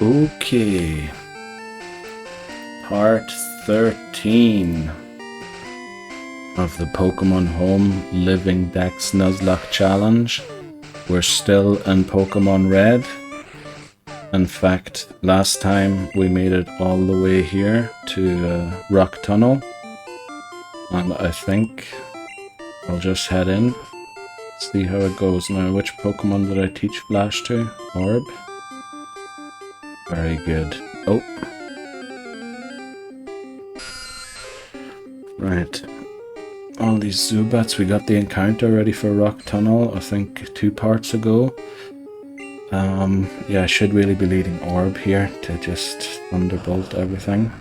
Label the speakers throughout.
Speaker 1: Okay. Part 13 of the Pokemon Home Living Dex Nuzlocke Challenge. We're still in Pokemon Red. In fact, last time we made it all the way here to Rock Tunnel. And I think I'll just head in, see how it goes. Now, which Pokemon did I teach Flash to? Orb? Very good. Oh. Right. All these Zubats, we got the encounter ready for Rock Tunnel, I think 2 parts ago. Yeah, I should really be leading Orb here to just thunderbolt everything.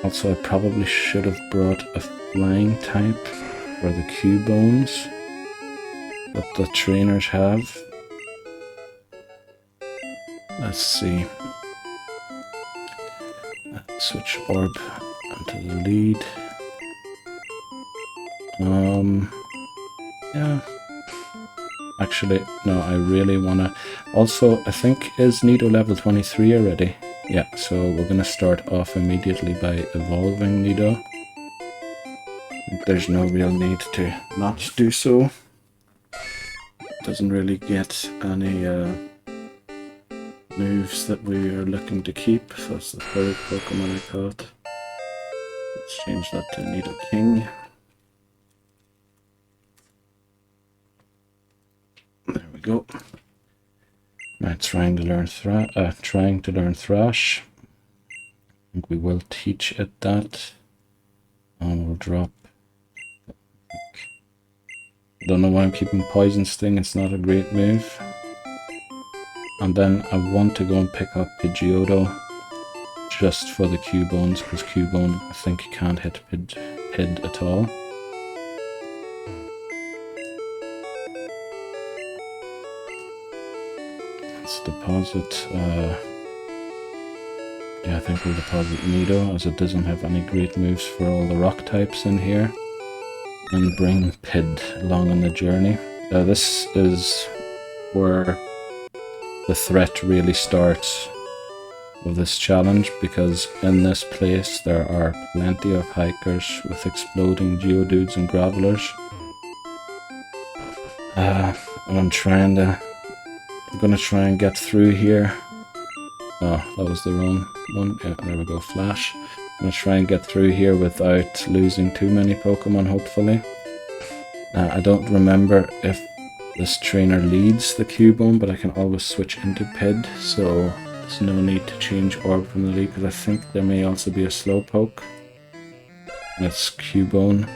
Speaker 1: Also, I probably should have brought a flying type for the Cubones that the trainers have. Let's see. Switch Orb into the lead. Yeah. Actually, no, I really wanna... Also, I think, is Nido level 23 already? Yeah, so we're gonna start off immediately by evolving Nido. There's no real need to not do so. Doesn't really get any moves that we are looking to keep. So that's the third Pokemon I caught. Let's change that to Nidoking. There we go. Now trying to learn Thrash. I think we will teach it that. And we'll drop. I don't know why I'm keeping Poison Sting. It's not a great move. And then I want to go and pick up Pidgeotto just for the Cubones, because Cubone I think can't hit Pid at all. Let's deposit, yeah, I think we'll deposit Nido, as it doesn't have any great moves for all the rock types in here. And bring Pid along on the journey. This is where the threat really starts of this challenge, because in this place there are plenty of hikers with exploding Geodudes and Gravelers. And I'm gonna try and get through here. Oh, that was the wrong one. Yeah, there we go, Flash. I'm gonna try and get through here without losing too many Pokemon, hopefully. I don't remember if this trainer leads the Cubone, but I can always switch into Pid, so there's no need to change Orb from the lead, because I think there may also be a Slowpoke. It's Cubone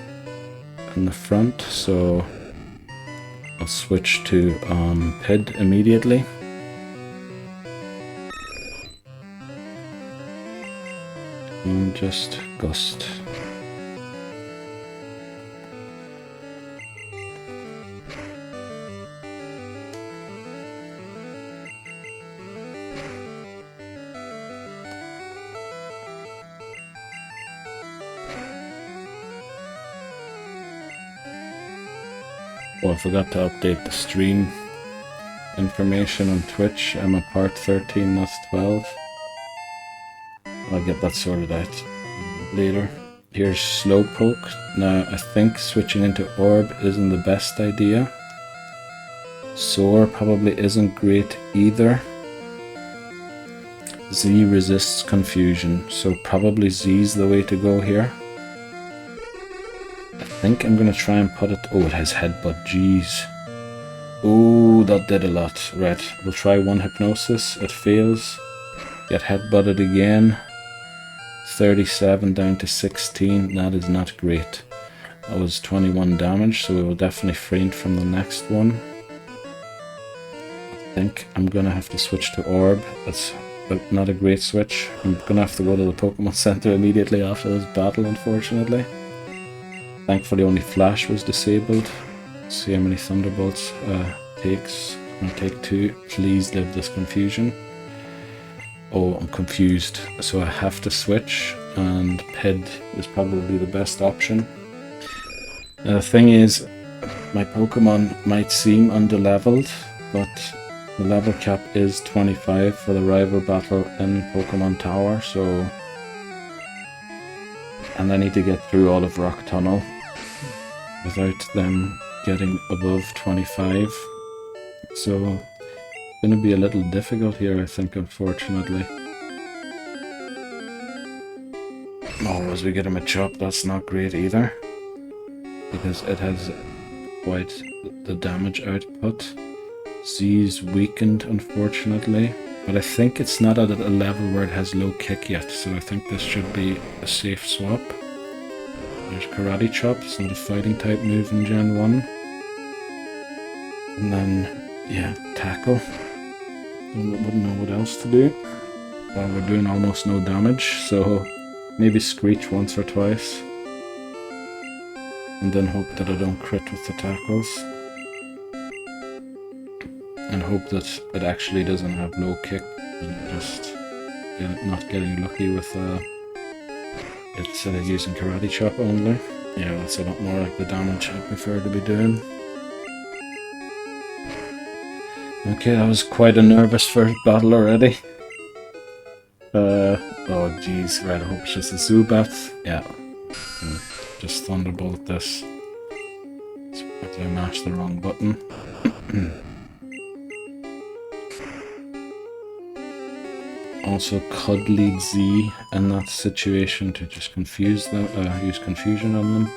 Speaker 1: in the front, so I'll switch to Pid immediately. And just Gust. Oh, I forgot to update the stream information on Twitch. I'm at part 13, that's 12. I'll get that sorted out later. Here's Slowpoke. Now, I think switching into Orb isn't the best idea. Soar probably isn't great either. Z resists confusion, so probably Z's the way to go here. I think I'm gonna try and put it... Oh, it has Headbutt, jeez. Oh, that did a lot. Right, we'll try one Hypnosis. It fails. Get Headbutted again. 37 down to 16. That is not great. That was 21 damage, so we will definitely faint from the next one. I think I'm gonna have to switch to Orb. That's not a great switch. I'm gonna have to go to the Pokemon Center immediately after this battle, unfortunately. Thankfully only Flash was disabled. Let's see how many Thunderbolts takes. I'm gonna take 2. Please live this confusion. Oh, I'm confused. So I have to switch, and Pid is probably the best option. The thing is, my Pokemon might seem underleveled, but The level cap is 25 for the rival battle in Pokemon Tower, so... And I need to get through all of Rock Tunnel without them getting above 25. So, it's going to be a little difficult here, I think, unfortunately. Oh, as we get him a chop, that's not great either. Because it has quite the damage output. Z's weakened, unfortunately. But I think it's not at a level where it has low kick yet, so I think this should be a safe swap. There's Karate Chop, it's not a fighting type move in Gen 1. And then, yeah, Tackle. Wouldn't know what else to do. Well, we're doing almost no damage, so maybe Screech once or twice. And then hope that I don't crit with the tackles. And hope that it actually doesn't have low kick and just not getting lucky with it's using Karate Chop only. Yeah, that's a lot more like the damage I prefer to be doing. Okay, that was quite a nervous first battle already. Oh jeez, right, I hope it's just a Zubat. Yeah. Just Thunderbolt this. I mashed the wrong button. Also could lead Z in that situation to just confuse them, use confusion on them.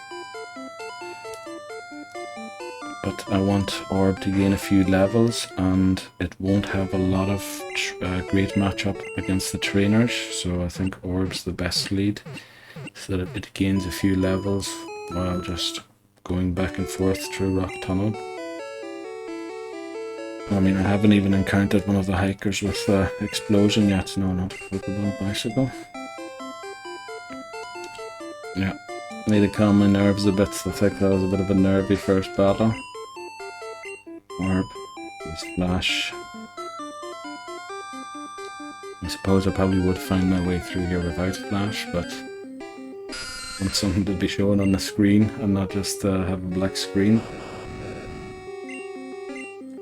Speaker 1: But I want Orb to gain a few levels, and it won't have a lot of great matchup against the trainers, so I think Orb's the best lead, so that it gains a few levels while just going back and forth through Rock Tunnel. I mean, I haven't even encountered one of the hikers with explosion yet. No, not a Pokeball bicycle. Yeah, need to calm my nerves a bit. I think that was a bit of a nervy first battle. Orb, Splash. I suppose I probably would find my way through here without Flash, but I want something to be shown on the screen and not just have a black screen.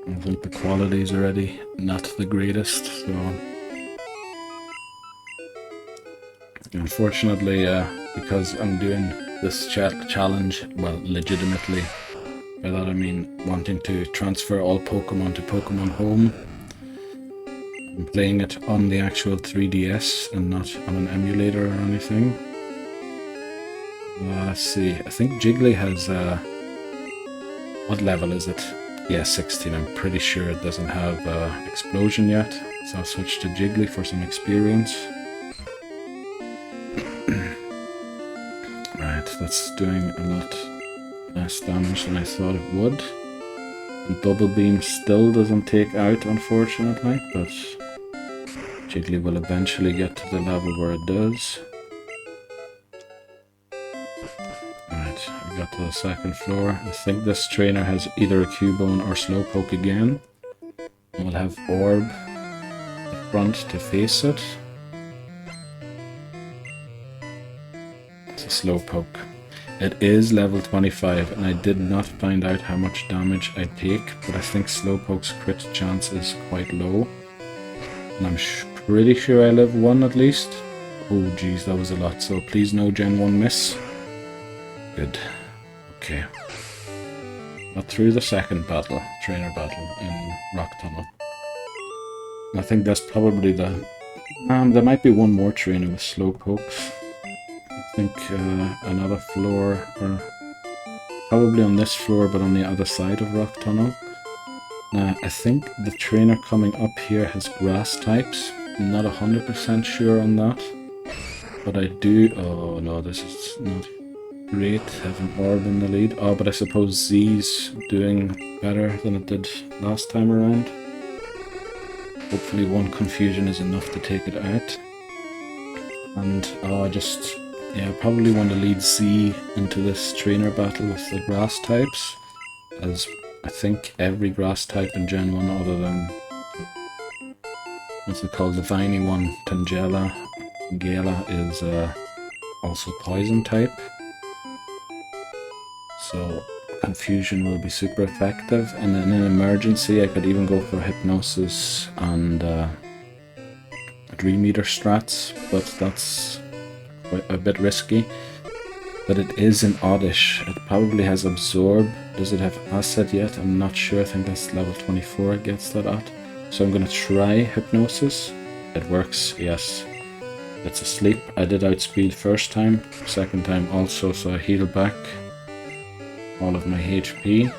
Speaker 1: I think the quality is already not the greatest, so unfortunately, because I'm doing this challenge, well, legitimately, by that I mean wanting to transfer all Pokemon to Pokemon Home. I'm playing it on the actual 3DS and not on an emulator or anything. Let's see, I think Jiggly has, what level is it? Yeah, 16. I'm pretty sure it doesn't have explosion yet, so I'll switch to Jiggly for some experience. Right, that's doing a lot less damage than I thought it would. And Bubble Beam still doesn't take out, unfortunately, but Jiggly will eventually get to the level where it does. Got to the second floor. I think this trainer has either a Cubone or Slowpoke again. We'll have Orb the front to face it. It's a Slowpoke. It is level 25 and I did not find out how much damage I take, but I think Slowpoke's crit chance is quite low. And I'm pretty sure I live 1 at least. Oh geez, that was a lot, so please no Gen 1 miss. Good. Okay. Got through the second battle, trainer battle in Rock Tunnel. I think that's probably the... there might be one more trainer with Slowpokes. I think another floor, or probably on this floor but on the other side of Rock Tunnel. Now I think the trainer coming up here has grass types. I'm not 100% sure on that. But I do... oh no, this is not... great, having Orb in the lead. Oh, but I suppose Z's doing better than it did last time around. Hopefully one confusion is enough to take it out. And yeah, probably want to lead Z into this trainer battle with the grass types, as I think every grass type in Gen 1 other than, what's it called, the viney one, Tangela, Gala, is also poison type. So confusion will be super effective, and in an emergency I could even go for hypnosis and 3-meter strats, but that's quite a bit risky. But it is an oddish. It probably has absorb. Does it have asset yet? I'm not sure. I think that's level 24 it gets that at. So I'm gonna try hypnosis. It works, yes. It's asleep. I did outspeed first time, second time also, so I heal back all of my HP.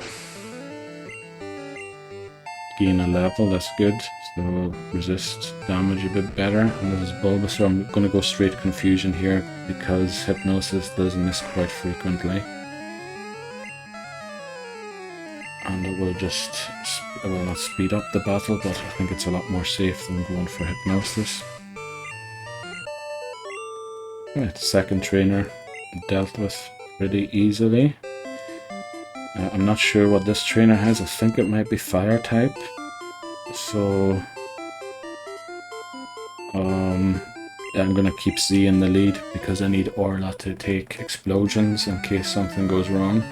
Speaker 1: Gain a level, that's good. So resist damage a bit better. And this is Bulbasaur. I'm gonna go straight confusion here because hypnosis does miss quite frequently. And it will just, it will not speed up the battle, but I think it's a lot more safe than going for hypnosis. Right, second trainer dealt with pretty easily. I'm not sure what this trainer has. I think it might be fire type. So I'm gonna keep Z in the lead because I need Orla to take explosions in case something goes wrong.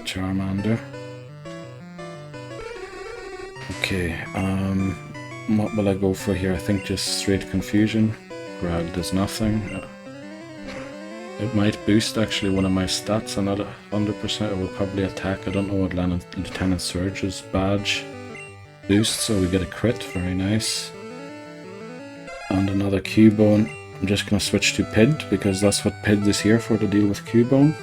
Speaker 1: Charmander. Okay, what will I go for here? I think just straight confusion. Growl does nothing. It might boost actually one of my stats. I'm not 100%. It will probably attack. I don't know what Lieutenant Surge's badge boosts, so we get a crit. Very nice. And another Cubone. I'm just going to switch to Pid because that's what Pid is here for, to deal with Cubone.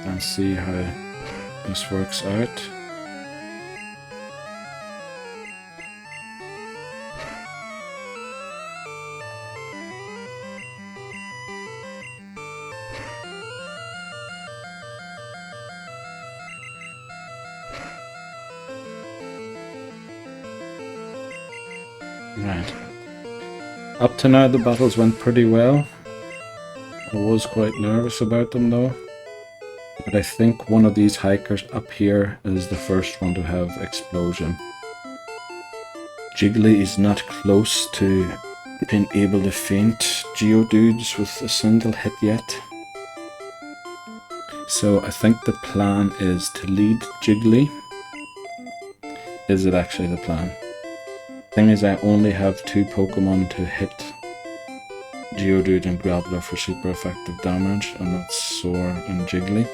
Speaker 1: And see how this works out. Right. Up to now the battles went pretty well. I was quite nervous about them though. But I think one of these hikers up here is the first one to have explosion. Jiggly is not close to being able to feint Geodudes with a single hit yet. So I think the plan is to lead Jiggly. Is it actually the plan? Thing is, I only have 2 Pokemon to hit Geodude and Graveler for super effective damage, and that's Soar and Jiggly.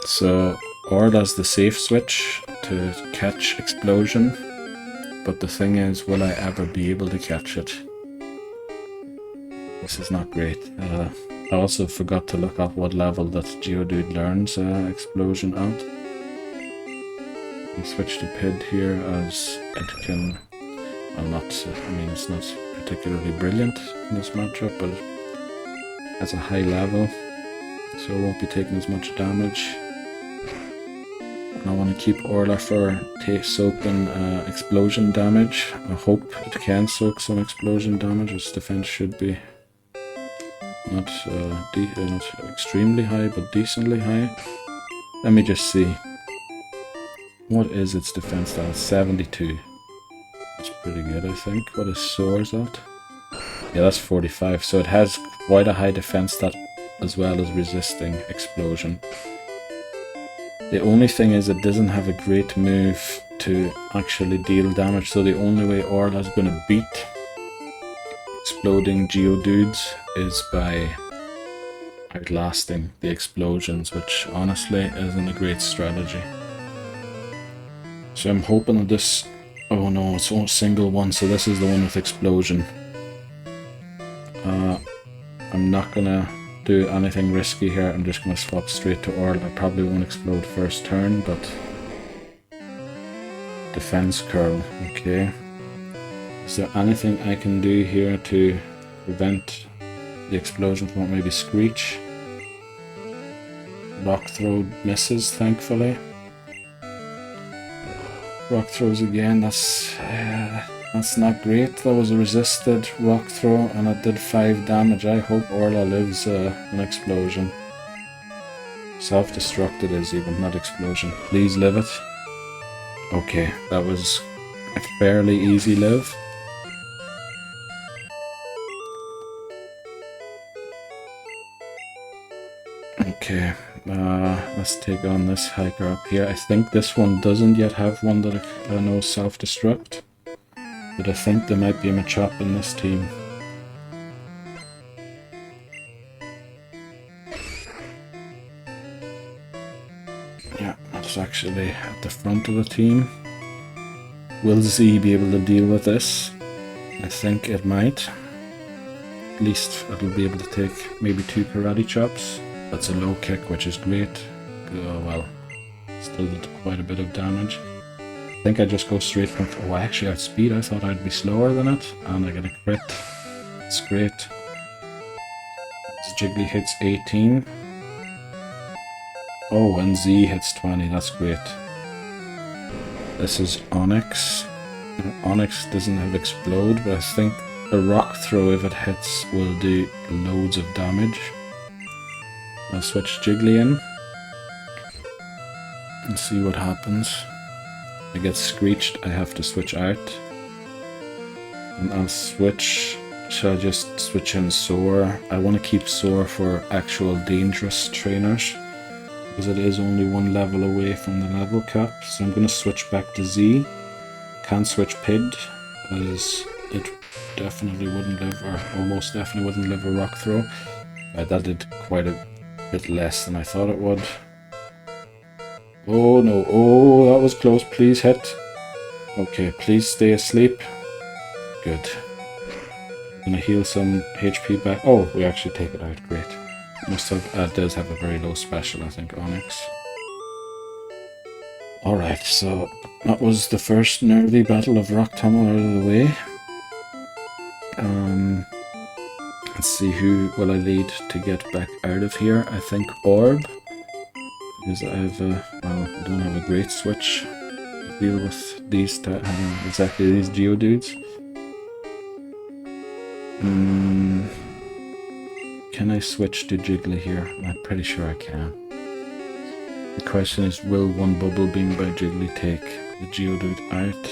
Speaker 1: So Orla's the safe switch to catch Explosion, but the thing is, will I ever be able to catch it? This is not great. I also forgot to look up what level that Geodude learns Explosion at. I'll switch to Pid here as it can, well not, I mean it's not particularly brilliant in this matchup, but it has a high level, so it won't be taking as much damage. And I want to keep Orla for soaking explosion damage. I hope it can soak some explosion damage. Its defense should be not extremely high, but decently high. Let me just see. What is its defense stat? 72. That's pretty good, I think. What is Soar's at? Yeah, that's 45. So it has quite a high defense stat as well as resisting explosion. The only thing is it doesn't have a great move to actually deal damage. So the only way Orla's going to beat exploding Geodudes is by outlasting the explosions, which honestly isn't a great strategy. So I'm hoping that this, oh no, it's a single one, so this is the one with explosion. I'm not gonna do anything risky here, I'm just gonna swap straight to Orla. I probably won't explode first turn, but defense curl, okay. Is there anything I can do here to prevent the explosion from maybe Screech? Rock throw misses, thankfully. Rock throws again, that's not great. That was a resisted rock throw and it did 5 damage. I hope Orla lives an explosion. Self-destruct it is even, not explosion. Please live it. Okay, that was a fairly easy live. Okay, let's take on this hiker up here. I think this one doesn't yet have one that I know self-destruct, but I think there might be a Machop in this team. Yeah, that's actually at the front of the team. Will Z be able to deal with this? I think it might. At least it'll be able to take maybe 2 karate chops. That's a low kick, which is great. Oh well, still did quite a bit of damage. I think I just go straight from... Oh, I actually outspeed. I thought I'd be slower than it, and I get a crit. It's great. This Jiggly hits 18. Oh, and Z hits 20. That's great. This is Onix. Onix doesn't have explode, but I think a rock throw, if it hits, will do loads of damage. I'll switch Jiggly in and see what happens. I get screeched, I have to switch out. And I'll switch. Shall I just switch in Soar? I want to keep Soar for actual dangerous trainers, because it is only 1 level away from the level cap. So I'm going to switch back to Z. Can't switch PID, as it definitely wouldn't live, or almost definitely wouldn't live a rock throw. That did quite a bit less than I thought it would. Oh no, oh, that was close. Please hit. Okay, please stay asleep. Good. I'm gonna heal some HP back. Oh, we actually take it out. Great. Must have, does have a very low special, I think, Onix. Alright, so that was the first nervy battle of Rock Tunnel out of the way. Let's see who will I lead to get back out of here. I think Orb, because I have well, I don't have a great switch to deal with these exactly these Geodudes. Can I switch to Jiggly here? I'm pretty sure I can. The question is, will one Bubble Beam by Jiggly take the Geodude out?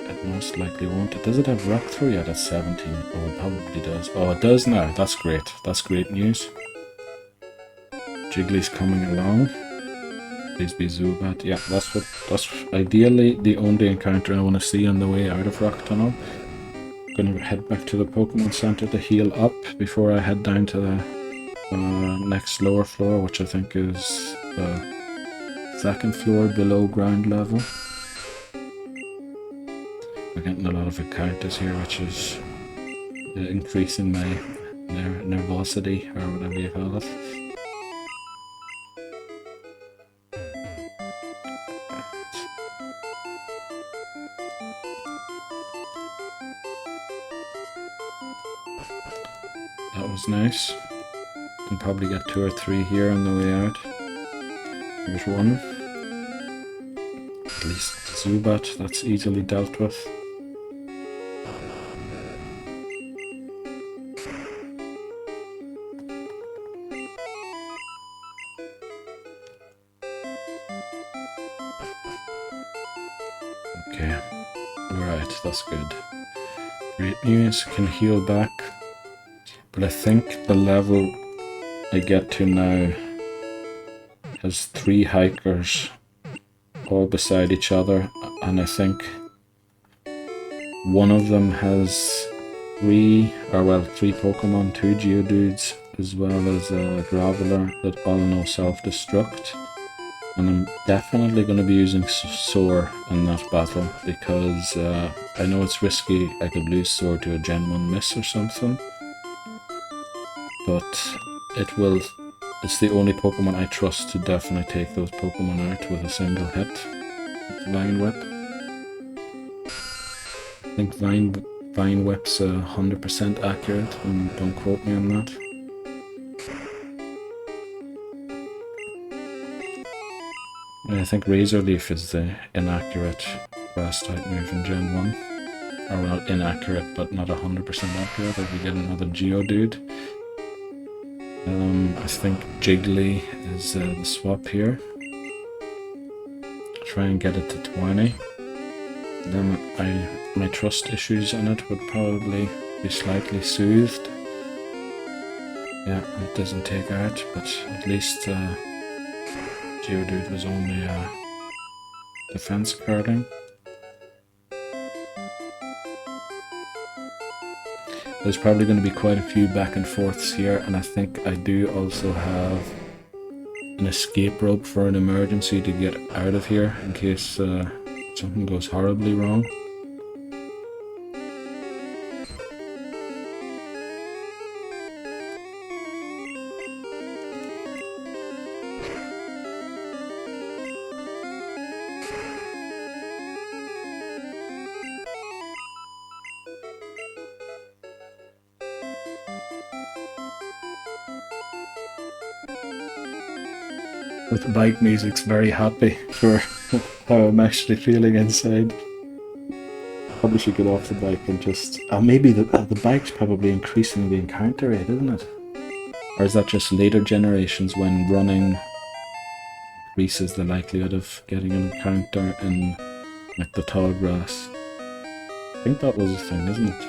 Speaker 1: It most likely won't. Does it have Rock Throw yet at 17? Oh, it probably does. Oh, it does now. That's great. That's great news. Jiggly's coming along. Please be Zubat. Yeah, that's ideally the only encounter I want to see on the way out of Rock Tunnel. I'm gonna head back to the Pokemon Center to heal up before I head down to the next lower floor, which I think is the 2nd floor below ground level. We're getting a lot of encounters here, which is increasing my nervosity, or whatever you call it. That was nice. Can probably get 2 or 3 here on the way out. There's one. At least Zubat, that's easily dealt with. Okay, alright, that's good. Great news, can heal back. But I think the level I get to now has 3 hikers all beside each other, and I think one of them has 3 Pokemon, 2 Geodudes, as well as a Graveler that all know Selfdestruct. And I'm definitely going to be using Soar in that battle, because I know it's risky. I could lose Soar to a Gen 1 miss or something. But it's the only Pokemon I trust to definitely take those Pokemon out with a single hit. Vine Whip. I think Vine Whip's 100% accurate, and don't quote me on that. I think Razor Leaf is the inaccurate grass type move in Gen 1. Or well, inaccurate, but not 100% accurate if you get another Geodude. I think Jiggly is the swap here. Try and get it to 20. then my trust issues in it would probably be slightly soothed. Yeah, it doesn't take art, but at least Geodude was only defense curling. There's probably going to be quite a few back and forths here, and I think I do also have an escape rope for an emergency to get out of here in case something goes horribly wrong. With the bike music's very happy for how I'm actually feeling inside. Probably should get off the bike and just... maybe the bike's probably increasing the encounter rate, isn't it? Or is that just later generations when running increases the likelihood of getting an encounter in like the tall grass? I think that was a thing, isn't it?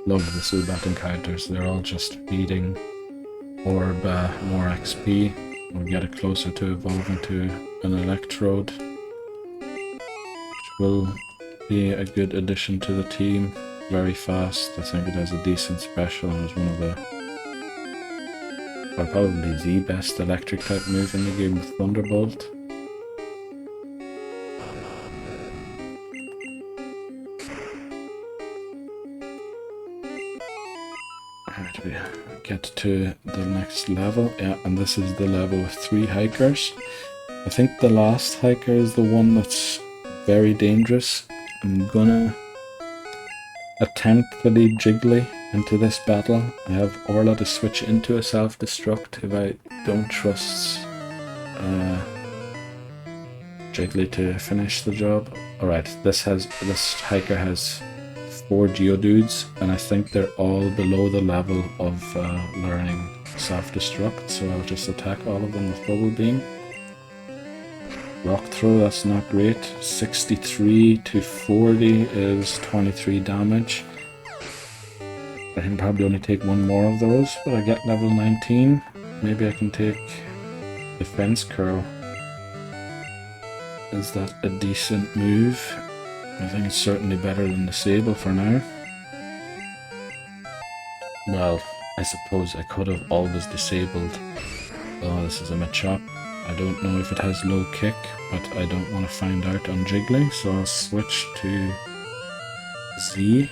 Speaker 1: Love the Zubat encounters, they're all just feeding orb more XP, or get it closer to evolving to an electrode, which will be a good addition to the team. Very fast, I think it has a decent special, and is one of the, well, probably the best electric type move in the game with Thunderbolt. Alright, we get to the next level. Yeah, and this is the level with 3 hikers. I think the last hiker is the one that's very dangerous. I'm gonna attempt to lead Jiggly into this battle. I have Orla to switch into a self-destruct if I don't trust Jiggly to finish the job. Alright, this hiker has 4 Geodudes, and I think they're all below the level of learning self-destruct, so I'll just attack all of them with Bubble Beam. Rock Throw, that's not great. 63 to 40 is 23 damage. I can probably only take one more of those, but I get level 19. Maybe I can take Defense Curl. Is that a decent move? I think it's certainly better than Disable for now. Well, I suppose I could have always disabled. Oh, this is a Machop. I don't know if it has low kick, but I don't want to find out on Jiggly, so I'll switch to Z.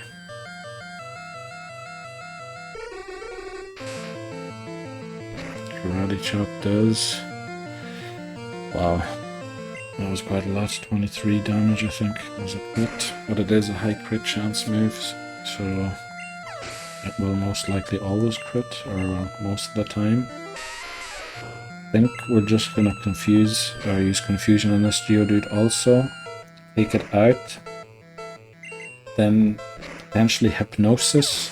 Speaker 1: Karate Chop does. Wow. That was quite a lot, 23 damage I think was a crit, but it is a high crit chance move, so it will most likely always crit, or most of the time. I think we're just gonna use confusion on this Geodude also, take it out, then potentially Hypnosis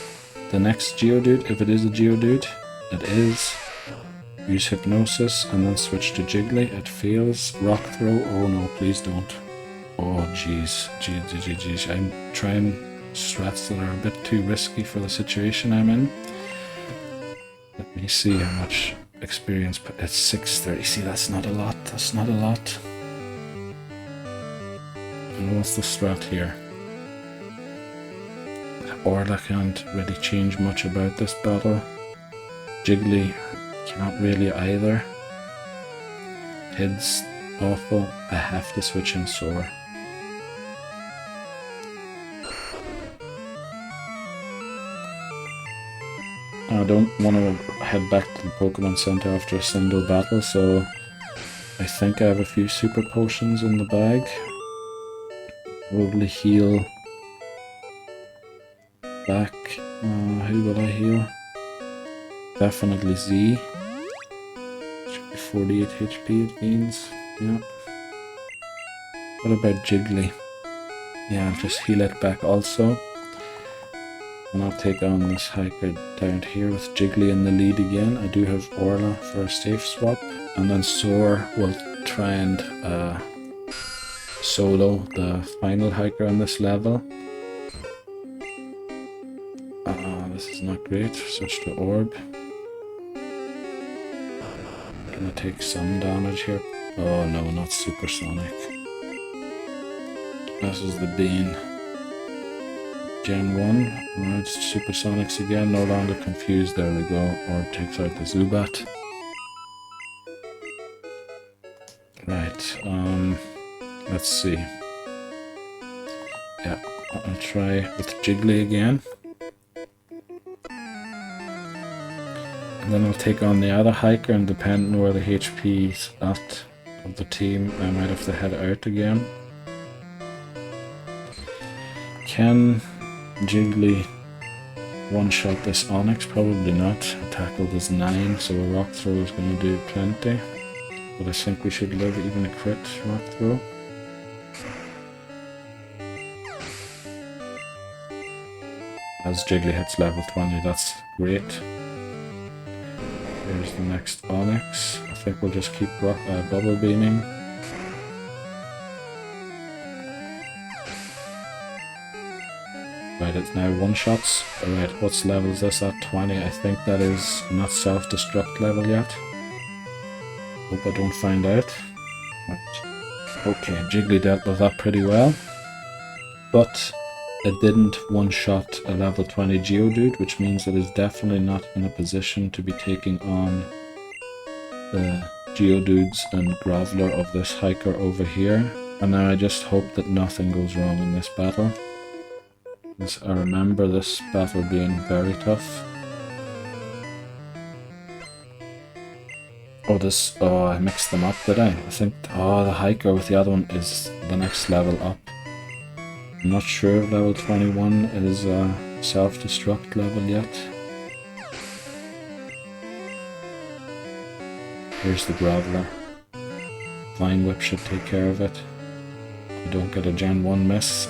Speaker 1: the next Geodude, if it is a Geodude. It is. Use Hypnosis and then switch to Jiggly. It fails. Rock Throw. Oh no, please don't. Oh jeez. Jeez. I'm trying strats that are a bit too risky for the situation I'm in. Let me see how much experience. It's 630. See, that's not a lot. That's not a lot. And what's the strat here? Orla can't really change much about this battle. Jiggly not really either. Head's awful. I have to switch in Soar. I don't want to head back to the Pokemon Center after a single battle, so I think I have a few super potions in the bag. Probably heal back. Who will I heal? Definitely Z. 48 HP it means. Yeah. What about Jiggly? Yeah, I'll just heal it back also. And I'll take on this hiker down here with Jiggly in the lead again. I do have Orla for a safe swap. And then Soar will try and solo the final hiker on this level. This is not great. Switch to orb. Gonna take some damage here. Oh no, not supersonic. This is the Bean. Gen 1. Alright, supersonics again. No longer confused. There we go. Orb takes out the Zubat. Right, let's see. Yeah, I'll try with Jiggly again. And then I'll take on the other hiker, and depending on where the HP's at of the team, I might have to head out again. Can Jiggly one-shot this Onix? Probably not. Tackled is 9, so a rock throw is going to do plenty. But I think we should live even a crit rock throw. As Jiggly hits level 20, that's great. Here's the next Onix. I think we'll just keep bubble beaming. Right, it's now one-shots. Alright, what's level is this at? 20. I think that is not self-destruct level yet. Hope I don't find out. Right. Okay, Jiggly dealt with that pretty well. But it didn't one-shot a level 20 Geodude, which means it is definitely not in a position to be taking on the Geodudes and Graveler of this hiker over here. And now I just hope that nothing goes wrong in this battle. Because I remember this battle being very tough. Oh, I mixed them up, did I? I think, the hiker with the other one is the next level up. I'm not sure if level 21 is a self-destruct level yet. Here's the Graveler. Vine Whip should take care of it. You don't get a Gen 1 miss.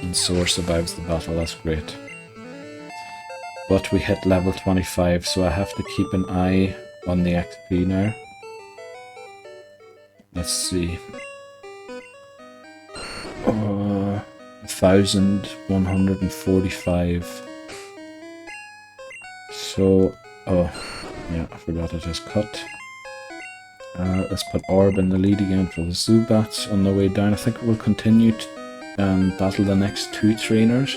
Speaker 1: And Soar survives the battle, that's great. But we hit level 25, so I have to keep an eye on the XP now. Let's see. 1145. So, yeah, I forgot I just cut. Let's put Orb in the lead again for the Zubats on the way down. I think we'll continue to battle the next 2 trainers.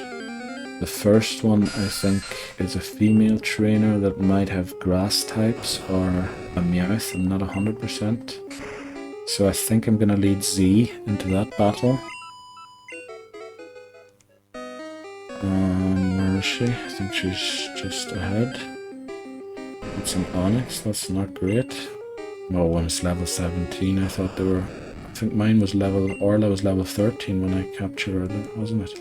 Speaker 1: The first one, I think, is a female trainer that might have grass types or a Meowth. I'm not 100%. So I think I'm going to lead Z into that battle. Where is she? I think she's just ahead. It's an Onix, that's not great. Oh, when it's level 17, I thought they were... I think mine was Orla was level 13 when I captured her, wasn't it?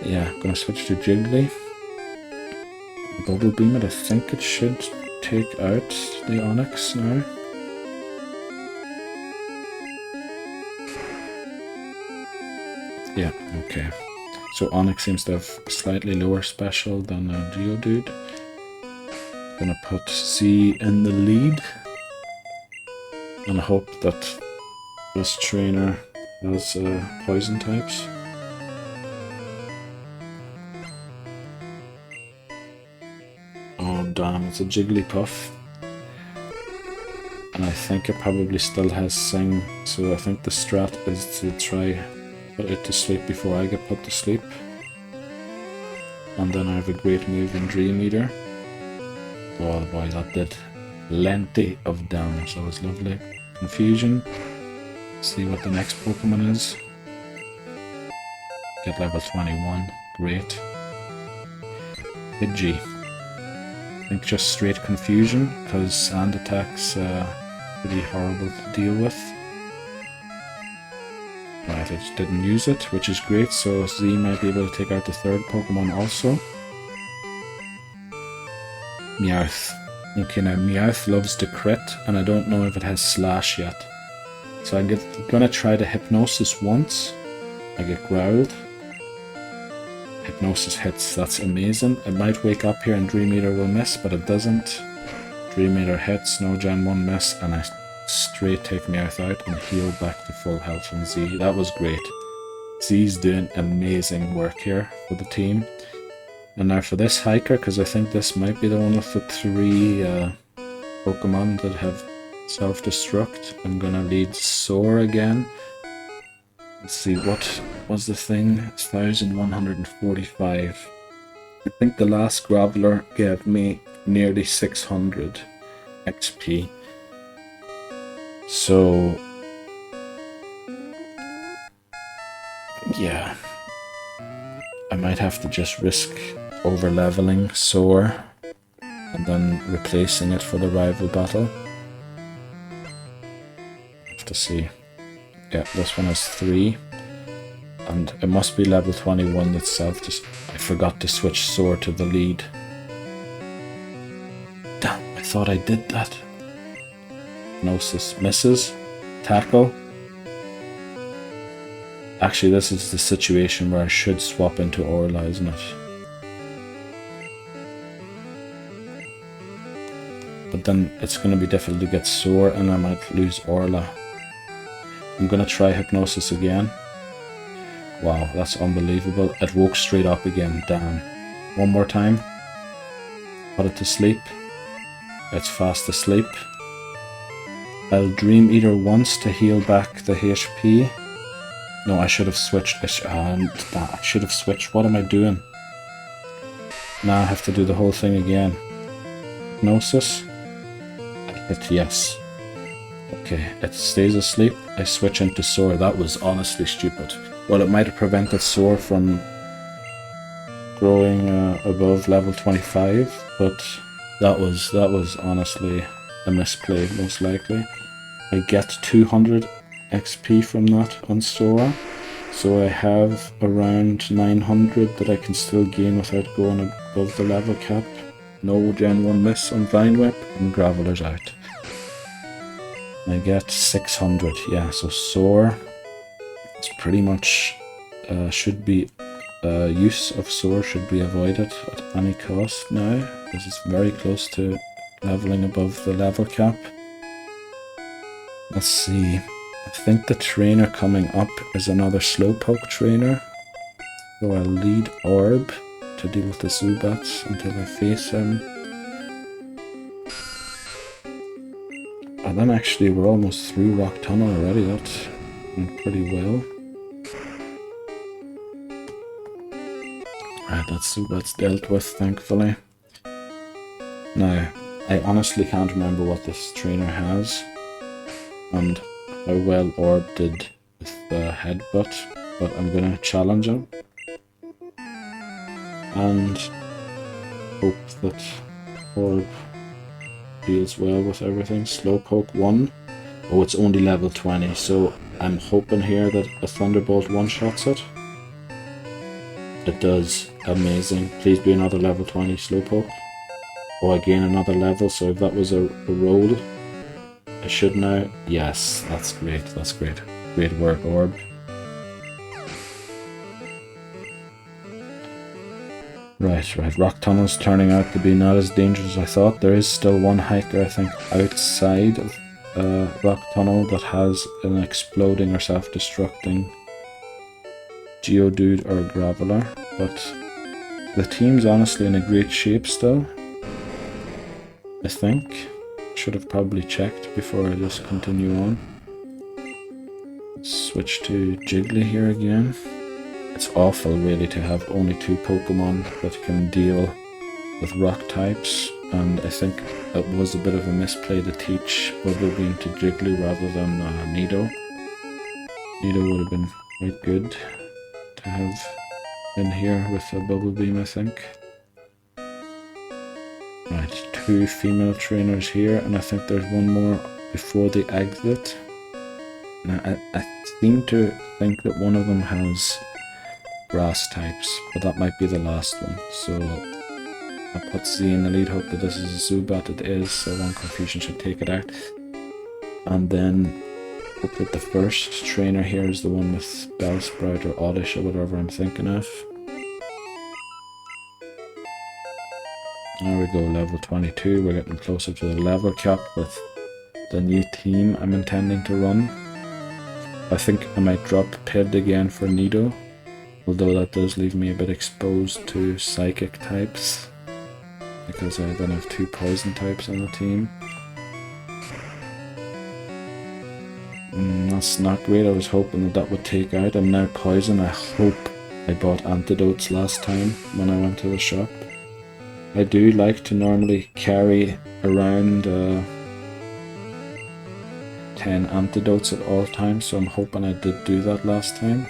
Speaker 1: Yeah, I'm gonna switch to Jiggly. Bubble Beam it, I think it should take out the Onix now. Yeah, okay. So Onix seems to have slightly lower special than a Geodude. Gonna put Z in the lead. And hope that this trainer has poison types. Oh damn, it's a Jigglypuff. And I think it probably still has Sing, so I think the strat is to try put it to sleep before I get put to sleep. And then I have a great move in Dream Eater. Oh boy, that did plenty of damage, that was lovely. Confusion. See what the next Pokemon is. Get level 21, great. Pidgey. I think just straight Confusion, because Sand Attack's pretty horrible to deal with. Right, I just didn't use it, which is great, so Z might be able to take out the third Pokemon also. Meowth. Okay, now Meowth loves to crit, and I don't know if it has Slash yet. So I'm gonna try the Hypnosis once. I get growled. Hypnosis hits, that's amazing. It might wake up here and Dream Eater will miss, but it doesn't. Dream Eater hits, no Gen 1 miss, and I straight take Meowth out and heal back to full health on Z. That was great. Z's doing amazing work here for the team. And now for this hiker, because I think this might be the one of the 3 Pokemon that have self-destruct. I'm gonna lead Soar again. Let's see, what was the thing? It's 1145. I think the last Graveler gave me nearly 600 XP. So yeah, I might have to just risk over leveling Soar and then replacing it for the rival battle. Have to see. Yeah, this one has 3. And it must be level 21 itself. Just I forgot to switch Soar to the lead. Damn, I thought I did that. Gnosis misses. Tackle. Actually, this is the situation where I should swap into Orla, isn't it? But then it's going to be difficult to get Soar and I might lose Orla. I'm going to try Hypnosis again. Wow, that's unbelievable. It woke straight up again, damn. One more time. Put it to sleep. It's fast asleep. I'll Dream Eater once to heal back the HP. No, I should have switched. I should have switched. What am I doing? Now I have to do the whole thing again. Hypnosis. I hit yes. Okay, it stays asleep. I switch into Soar. That was honestly stupid. Well, it might have prevented Soar from growing above level 25, but that was honestly a misplay, most likely. I get 200 XP from that on Sora, so I have around 900 that I can still gain without going above the level cap. No Gen 1 miss on Vine Whip, and Graveler's out. I get 600, yeah, so Soar is pretty much, should be, use of Soar should be avoided at any cost now, because it's very close to leveling above the level cap. Let's see. I think the trainer coming up is another Slowpoke trainer. So I'll lead Orb to deal with the Zubats until I face him. And then actually we're almost through Rock Tunnel already. That went pretty well. Right, that Zubat's dealt with, thankfully. Now, I honestly can't remember what this trainer has and how well Orb did with the headbutt, but I'm gonna challenge him and hope that Orb deals well with everything. Slowpoke 1. Oh, it's only level 20, so I'm hoping here that a Thunderbolt one-shots it. It does. Amazing. Please be another level 20 Slowpoke. Oh, I gain another level, so if that was a roll, I should now. Yes, that's great. That's great. Great work, Orb. Right. Rock Tunnel's turning out to be not as dangerous as I thought. There is still one hiker, I think, outside of Rock Tunnel that has an exploding or self-destructing Geodude or Graveler, but the team's honestly in a great shape still, I think. Should have probably checked before I just continue on. Switch to Jiggly here again. It's awful really to have only 2 Pokemon that can deal with rock types, and I think it was a bit of a misplay to teach Bubble Beam to Jiggly rather than Nido. Nido would have been quite good to have in here with a Bubble Beam, I think. Right, 2 female trainers here, and I think there's one more before the exit. Now, I seem to think that one of them has grass types, but that might be the last one. So I put Z in the lead, hope that this is a Zubat. It is, so one confusion should take it out. And then hope that the first trainer here is the one with Bellsprout or Oddish or whatever I'm thinking of. There we go, level 22. We're getting closer to the level cap with the new team I'm intending to run. I think I might drop Pid again for Nido, although that does leave me a bit exposed to psychic types, because I then have 2 poison types on the team. That's not great. I was hoping that would take out. I'm now poison. I hope I bought antidotes last time when I went to the shop. I do like to normally carry around 10 antidotes at all times, so I'm hoping I did do that last time.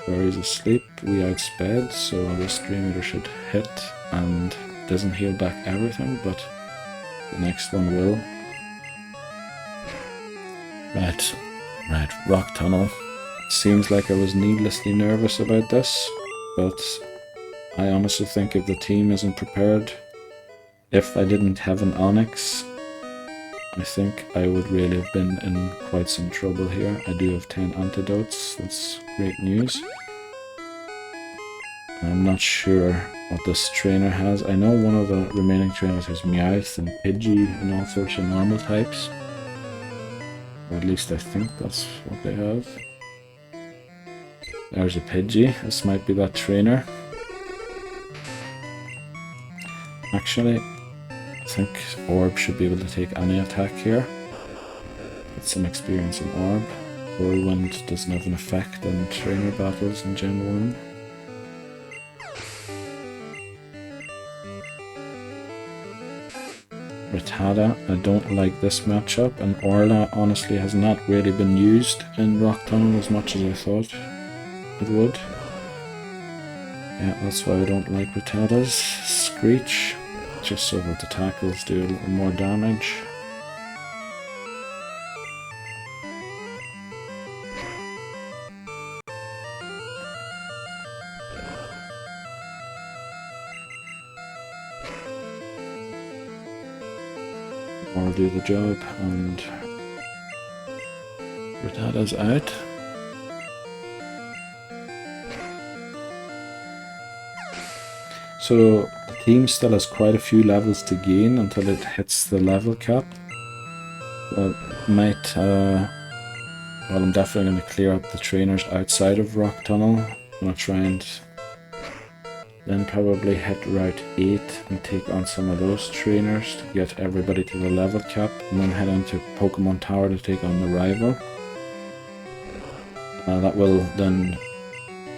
Speaker 1: Barry's asleep, we outsped, so this Dream Eater should hit and doesn't heal back everything, but the next one will. Right, Rock Tunnel. Seems like I was needlessly nervous about this, but I honestly think if the team isn't prepared, if I didn't have an Onix, I think I would really have been in quite some trouble here. I do have 10 antidotes, that's great news. I'm not sure what this trainer has. I know one of the remaining trainers has Meowth and Pidgey and all sorts of normal types. Or at least I think that's what they have. There's a Pidgey. This might be that trainer. Actually, I think Orb should be able to take any attack here. Get some experience in Orb. Whirlwind doesn't have an effect on trainer battles in Gen 1. Rattata, I don't like this matchup, and Orla honestly has not really been used in Rock Tunnel as much as I thought it would. Yeah, that's why I don't like Rattatas. Screech, just so that the tackles do a little more damage. Or do the job, and Rattata's out. So the team still has quite a few levels to gain until it hits the level cap. Might well, I'm definitely going to clear up the trainers outside of Rock Tunnel. I'm going to try and then probably hit Route 8 and take on some of those trainers to get everybody to the level cap, and then head into Pokemon Tower to take on the rival. That will then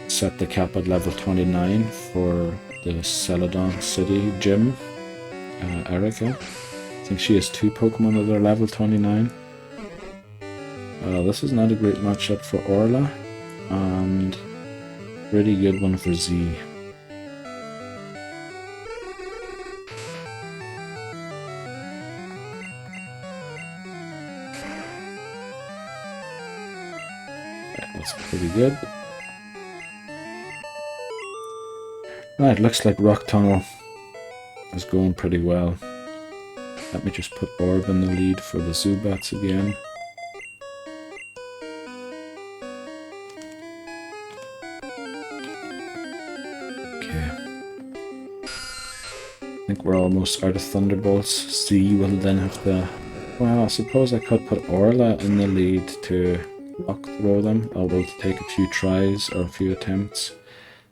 Speaker 1: set the cap at level 29 for the Celadon City gym. Erica. I think she has 2 Pokemon that are level 29. This is not a great matchup for Orla, and pretty good one for Z. That's pretty good. Right, looks like Rock Tunnel is going pretty well. Let me just put Orb in the lead for the Zubats again. Okay. I think we're almost out of Thunderbolts. Z will then have to... Well, I suppose I could put Orla in the lead to rock throw them, although to take a few tries or a few attempts.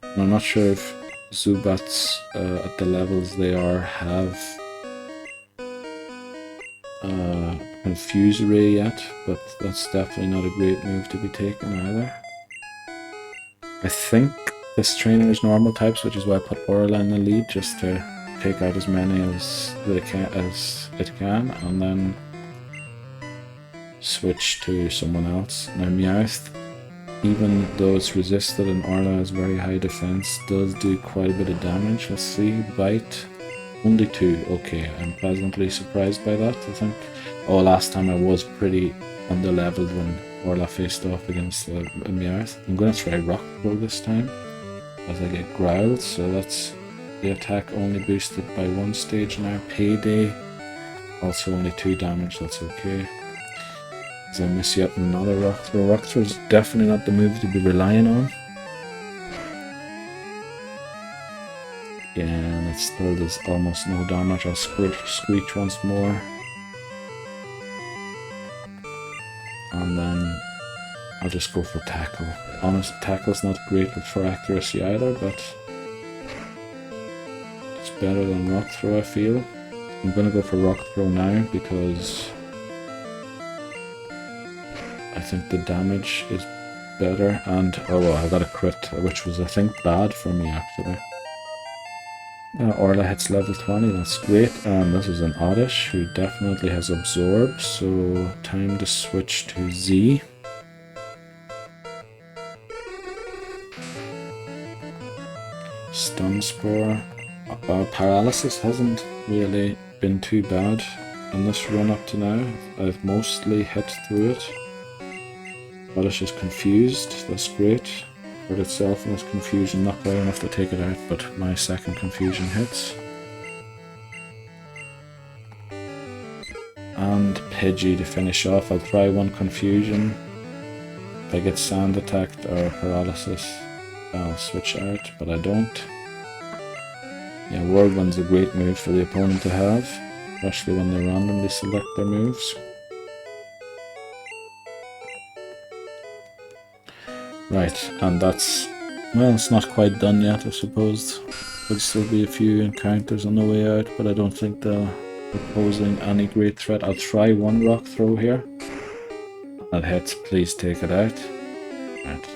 Speaker 1: And I'm not sure if Zubats at the levels they are have Confuse Ray yet, but that's definitely not a great move to be taken either. I think this trainer is normal types, which is why I put Orla in the lead, just to take out as many as it can, and then switch to someone else. Now Meowth, even though it's resisted and Orla has very high defense, does do quite a bit of damage. Let's see, Bite, only 2. Okay, I'm pleasantly surprised by that, I think. Oh, last time I was pretty under-leveled when Orla faced off against Meowth. I'm going to try Rock Throw this time, as I get growled, so that's the attack only boosted by 1 stage now. Payday, also only 2 damage, that's okay. As I miss yet another Rock Throw. Rock Throw is definitely not the move to be relying on. Yeah, and it still does almost no damage. I'll Screech once more. I'll just go for tackle. Honest, tackle's not great for accuracy either, but it's better than rock throw, I feel. I'm gonna go for rock throw now because I think the damage is better, and oh well, I got a crit, which was I think bad for me actually. Orla hits level 20, that's great, and this is an Oddish who definitely has absorb, so time to switch to Z. Stun Spore. Paralysis hasn't really been too bad in this run up to now. I've mostly hit through it. Oddish is confused, that's great. Hurt itself in its confusion, not quite enough to take it out, but my second confusion hits. And Pidgey to finish off. I'll try one confusion. If I get sand attacked or paralysis, I'll switch out, but I don't. Yeah, Whirlwind's a great move for the opponent to have, especially when they randomly select their moves. Right, and that's, well, it's not quite done yet, I suppose. There'll still be a few encounters on the way out, but I don't think they're posing any great threat. I'll try one rock throw here. That hits, please take it out. Right.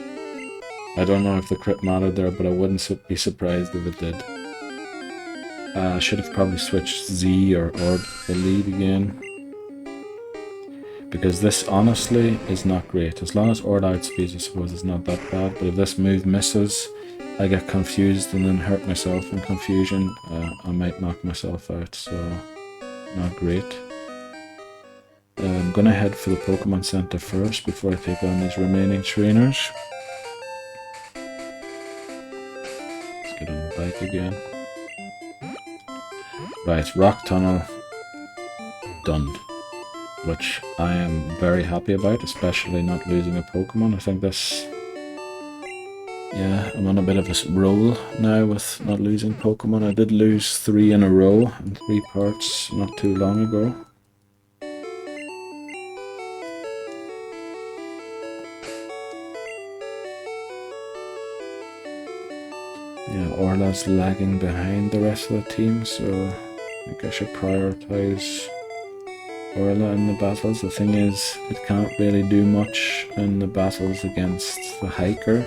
Speaker 1: I don't know if the crit mattered there, but I wouldn't be surprised if it did. I should have probably switched Z or the lead again. Because this honestly is not great. As long as Orla outspeeds, I suppose it's not that bad, but if this move misses, I get confused and then hurt myself in confusion, I might knock myself out, so not great. I'm gonna head for the Pokemon Center first before I take on these remaining trainers. Let's get on the bike again. Right, Rock Tunnel done. Which I am very happy about, especially not losing a Pokemon. I think this, yeah, I'm on a bit of a roll now with not losing Pokemon. I did lose 3 in a row in 3 parts not too long ago. Yeah, Orla's lagging behind the rest of the team, so I think I should prioritize Orla in the battles. The thing is, it can't really do much in the battles against the Hiker.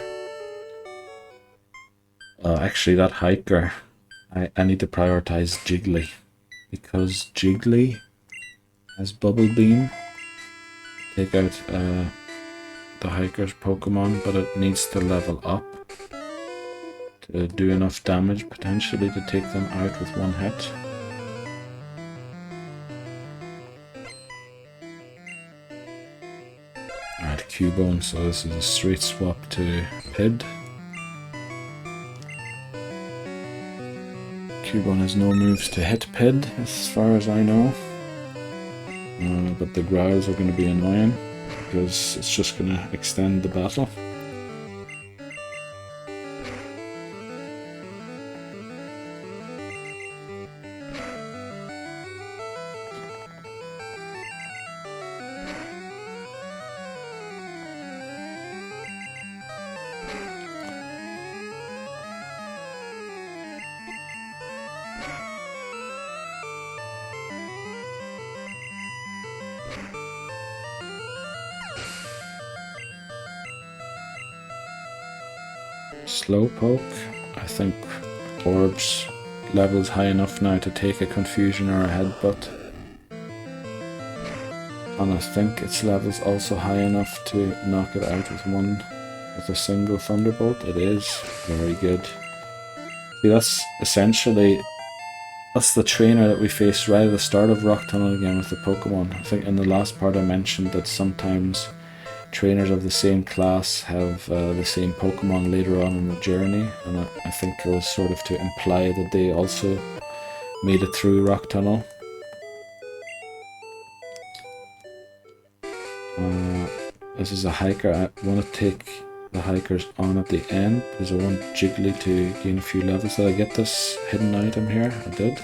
Speaker 1: Actually, that Hiker, I need to prioritize Jiggly, because Jiggly has Bubble Beam. Take out the Hiker's Pokemon, but it needs to level up to do enough damage potentially to take them out with one hit. Alright, Cubone, so this is a straight swap to Pid. Cubone has no moves to hit Pid, as far as I know. But the growls are going to be annoying, because it's just going to extend the battle. Slowpoke, I think Orb's level's high enough now to take a confusion or a headbutt. And I think its level's also high enough to knock it out with a single Thunderbolt. It is very good. See, that's essentially, that's the trainer that we faced right at the start of Rock Tunnel again with the Pokemon. I think in the last part I mentioned that sometimes trainers of the same class have the same Pokemon later on in the journey, and I think it was sort of to imply that they also made it through Rock Tunnel. This is a Hiker. I want to take the Hikers on at the end because I want Jiggly to gain a few levels. Did I get this hidden item here? I did.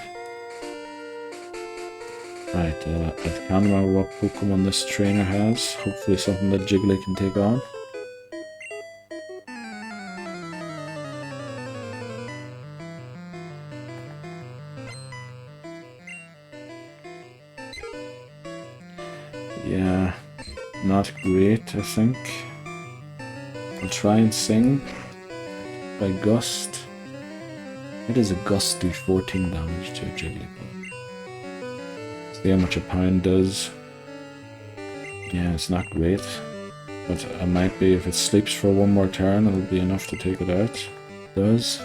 Speaker 1: Right, I can't remember what Pokemon this trainer has. Hopefully something that Jiggly can take on. Yeah, not great, I think. I'll try and sing by Gust. It is a Gust do 14 damage to a Jigglypuff. See how much a pound does. Yeah, it's not great. But it might be, if it sleeps for one more turn, it'll be enough to take it out. It does.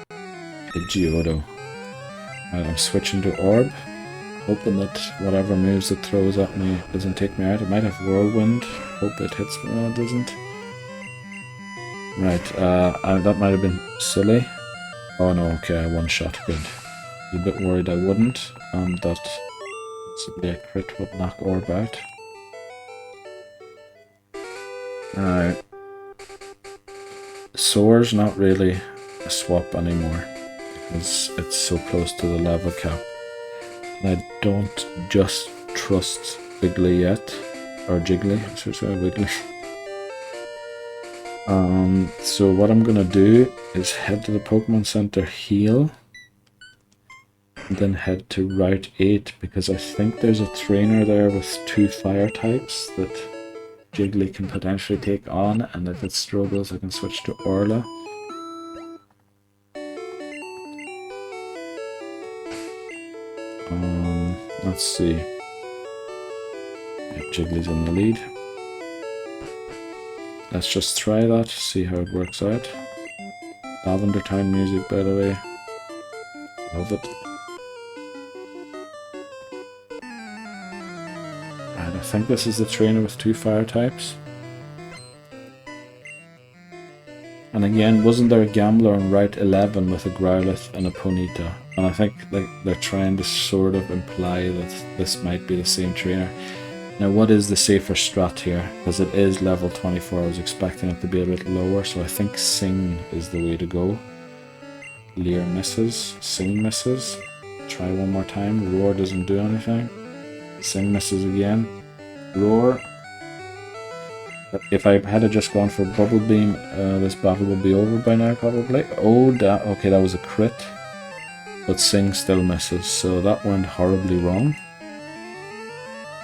Speaker 1: A Geodo. Right, I'm switching to Orb, hoping that whatever moves it throws at me doesn't take me out. It might have Whirlwind. Hope it hits me. No, it doesn't. Right, that might have been silly. Oh no, okay, I one-shot. Good. I was a bit worried I wouldn't, and that possibly a crit would knock Orb out. Alright. Soar's not really a swap anymore, because it's so close to the level cap. And I don't just trust Wiggly yet. Or Jiggly, I should say Wiggly. So what I'm gonna do is head to the Pokemon Center, heal, and then head to Route 8, because I think there's a trainer there with 2 fire types that Jiggly can potentially take on, and if it struggles I can switch to Orla. Let's see. Yeah, Jiggly's in the lead. Let's just try that, see how it works out. Lavender Town music, by the way. Love it. And I think this is the trainer with 2 fire types. And again, wasn't there a Gambler on Route 11 with a Growlithe and a Ponyta? And I think they're trying to sort of imply that this might be the same trainer. Now, what is the safer strat here? Because it is level 24, I was expecting it to be a bit lower, so I think Sing is the way to go. Leer misses, Sing misses. Try one more time, Roar doesn't do anything. Sing misses again. Roar. If I had just gone for Bubble Beam, this battle would be over by now, probably. Oh, okay, that was a crit. But Sing still misses, so that went horribly wrong.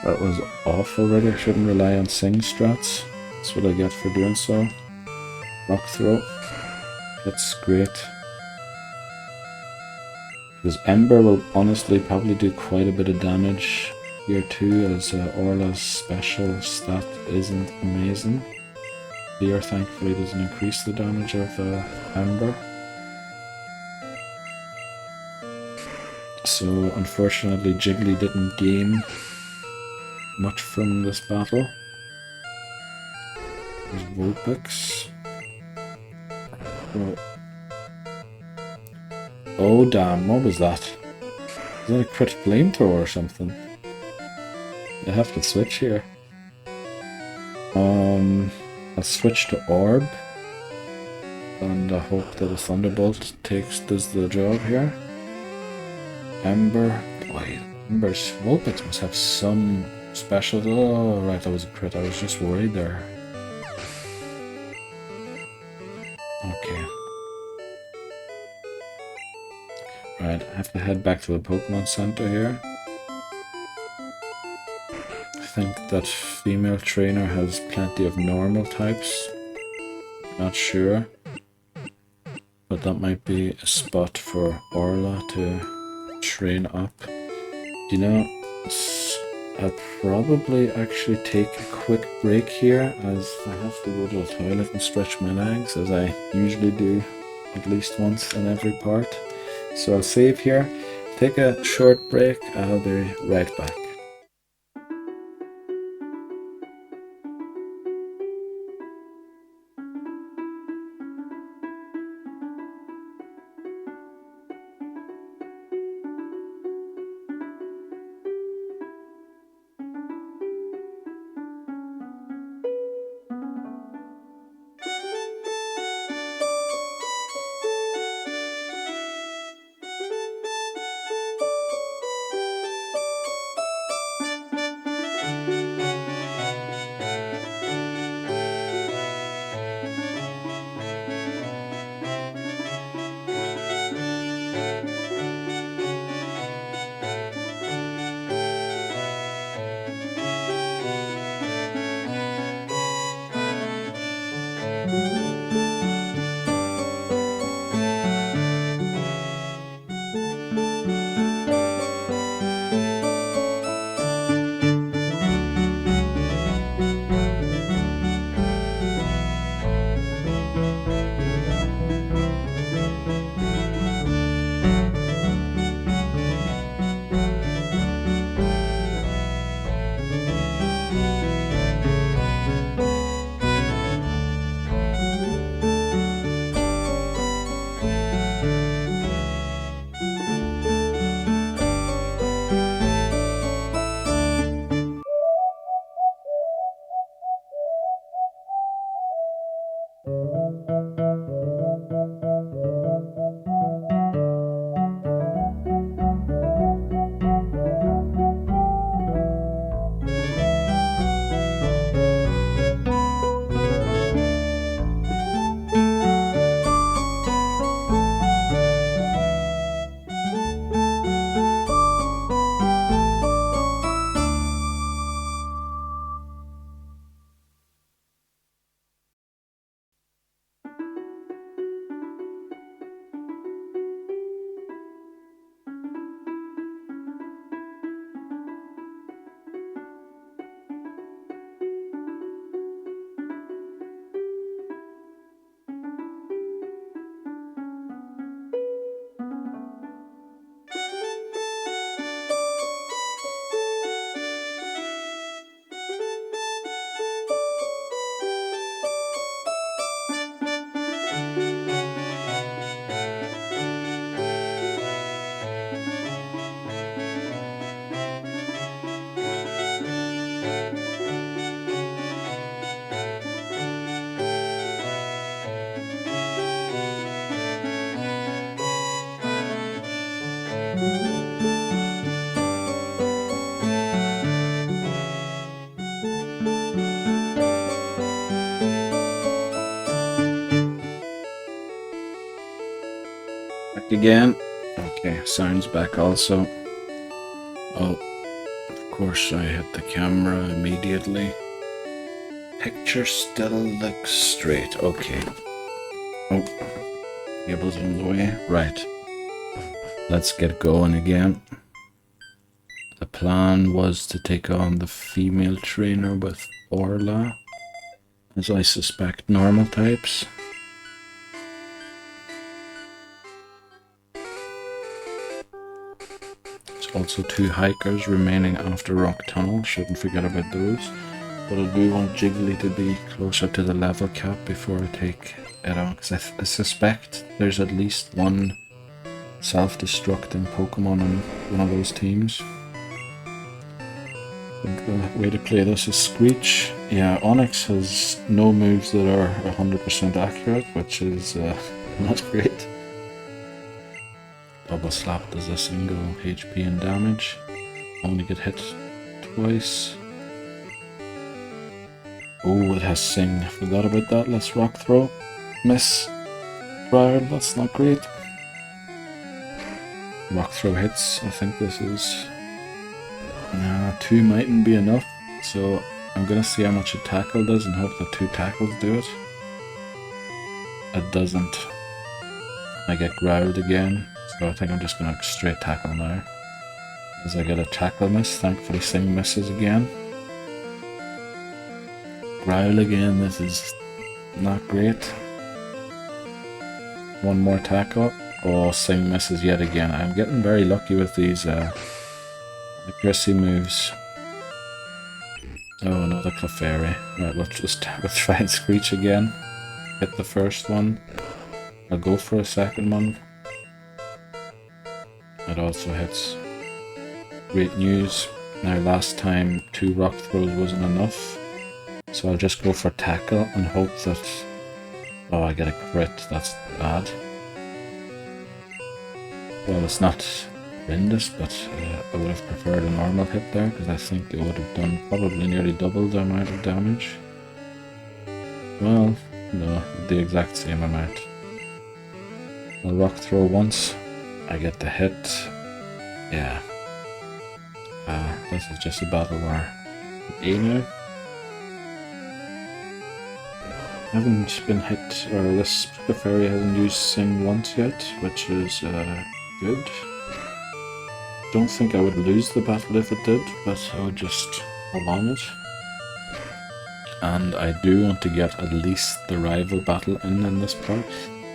Speaker 1: That was off already. I shouldn't rely on Sing strats. That's what I get for doing so. Rock Throw. That's great. Because Ember will honestly probably do quite a bit of damage here too, as Orla's special stat isn't amazing. Leer thankfully doesn't increase the damage of Ember. So unfortunately Jiggly didn't gain much from this battle. There's Vulpix. Oh damn, what was that? Is that a crit flamethrower or something? I have to switch here. I'll switch to Orb. And I hope that a Thunderbolt does the job here. Ember. Wait, Ember's Vulpix must have some special. Oh, right, that was a crit. I was just worried there. Okay. Right, I have to head back to the Pokemon Center here. I think that female trainer has plenty of normal types. Not sure. But that might be a spot for Orla to train up. You know, I'll probably actually take a quick break here, as I have to go to the toilet and stretch my legs, as I usually do at least once in every part. So I'll save here, take a short break, I'll be right back. Again. Okay, sound's back also. Oh, of course I hit the camera immediately. Picture still looks straight. Okay. Oh, cable's in the way. Right. Let's get going again. The plan was to take on the female trainer with Orla, as I suspect normal types. Also 2 hikers remaining after Rock Tunnel, shouldn't forget about those. But I do want Jiggly to be closer to the level cap before I take it on, because I suspect there's at least one self-destructing Pokemon on one of those teams. The way to play this is Screech. Yeah, Onix has no moves that are 100% accurate, which is not great. Double Slap does a single HP and damage. Only get hit twice. Oh, it has Sing. Forgot about that. Let's Rock Throw. Miss. Briar, that's not great. Rock Throw hits. I think this is... Nah, 2 mightn't be enough. So I'm gonna see how much a tackle does and hope that 2 tackles do it. It doesn't. I get growled again. So I think I'm just going to straight tackle now. As I get a tackle miss, thankfully Sing misses again. Growl again, this is not great. One more tackle. Oh, Sing misses yet again. I'm getting very lucky with these accuracy moves. Oh, another Clefairy. Right, we'll try and Screech again. Hit the first one. I'll go for a second one. It also hits. Great news. Now last time 2 rock throws wasn't enough. So I'll just go for tackle and hope that... Oh, I get a crit. That's bad. Well, it's not horrendous, but I would have preferred a normal hit there, because I think it would have done probably nearly double the amount of damage. Well, no, the exact same amount. I'll rock throw once. I get the hit. Yeah. This is just a battle where A now. I haven't been hit, or this fairy hasn't used Sing once yet, which is good. Don't think I would lose the battle if it did, but I would just hold on it. And I do want to get at least the rival battle in this part.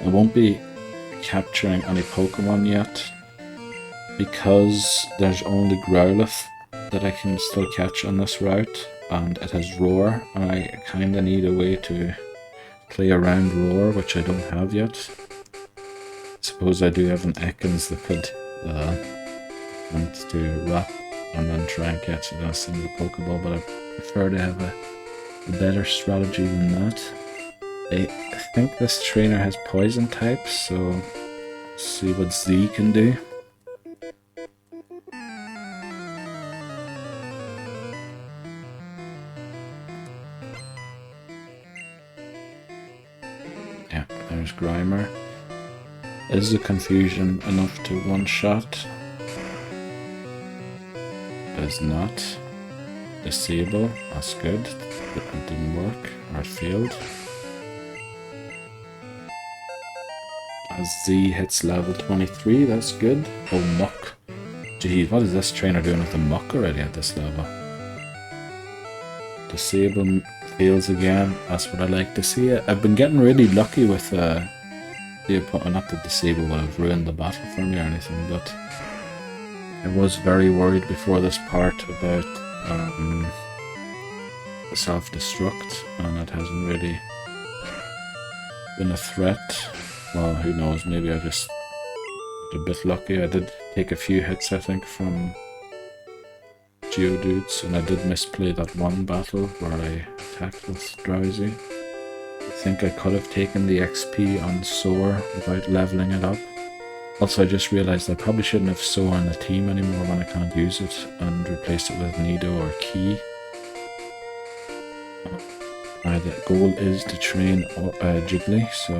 Speaker 1: I won't be capturing any Pokemon yet, because there's only Growlithe that I can still catch on this route, and it has Roar, and I kinda need a way to play around Roar, which I don't have yet. Suppose I do have an Ekans that could want to wrap and then try and catch it in a single Pokeball, but I prefer to have a better strategy than that. think this trainer has poison types, so let's see what Z can do. Yeah, there's Grimer. Is the confusion enough to one-shot? Is not. Disable, that's good. It didn't work, or it failed. As Z hits level 23, that's good. Oh, Muck. Geez, what is this trainer doing with the Muck already at this level? Disable fails again, that's what I like to see. I've been getting really lucky with the opponent. Not that Disable would have ruined the battle for me or anything, but I was very worried before this part about the Selfdestruct, and it hasn't really been a threat. Well, who knows, maybe I just got a bit lucky. I did take a few hits, I think, from Geodudes, and I did misplay that one battle where I attacked with Drowsy. I think I could have taken the XP on Soar without leveling it up. Also, I just realized I probably shouldn't have Soar in the team anymore when I can't use it, and replace it with Nido or Key. The goal is to train Jiggly, so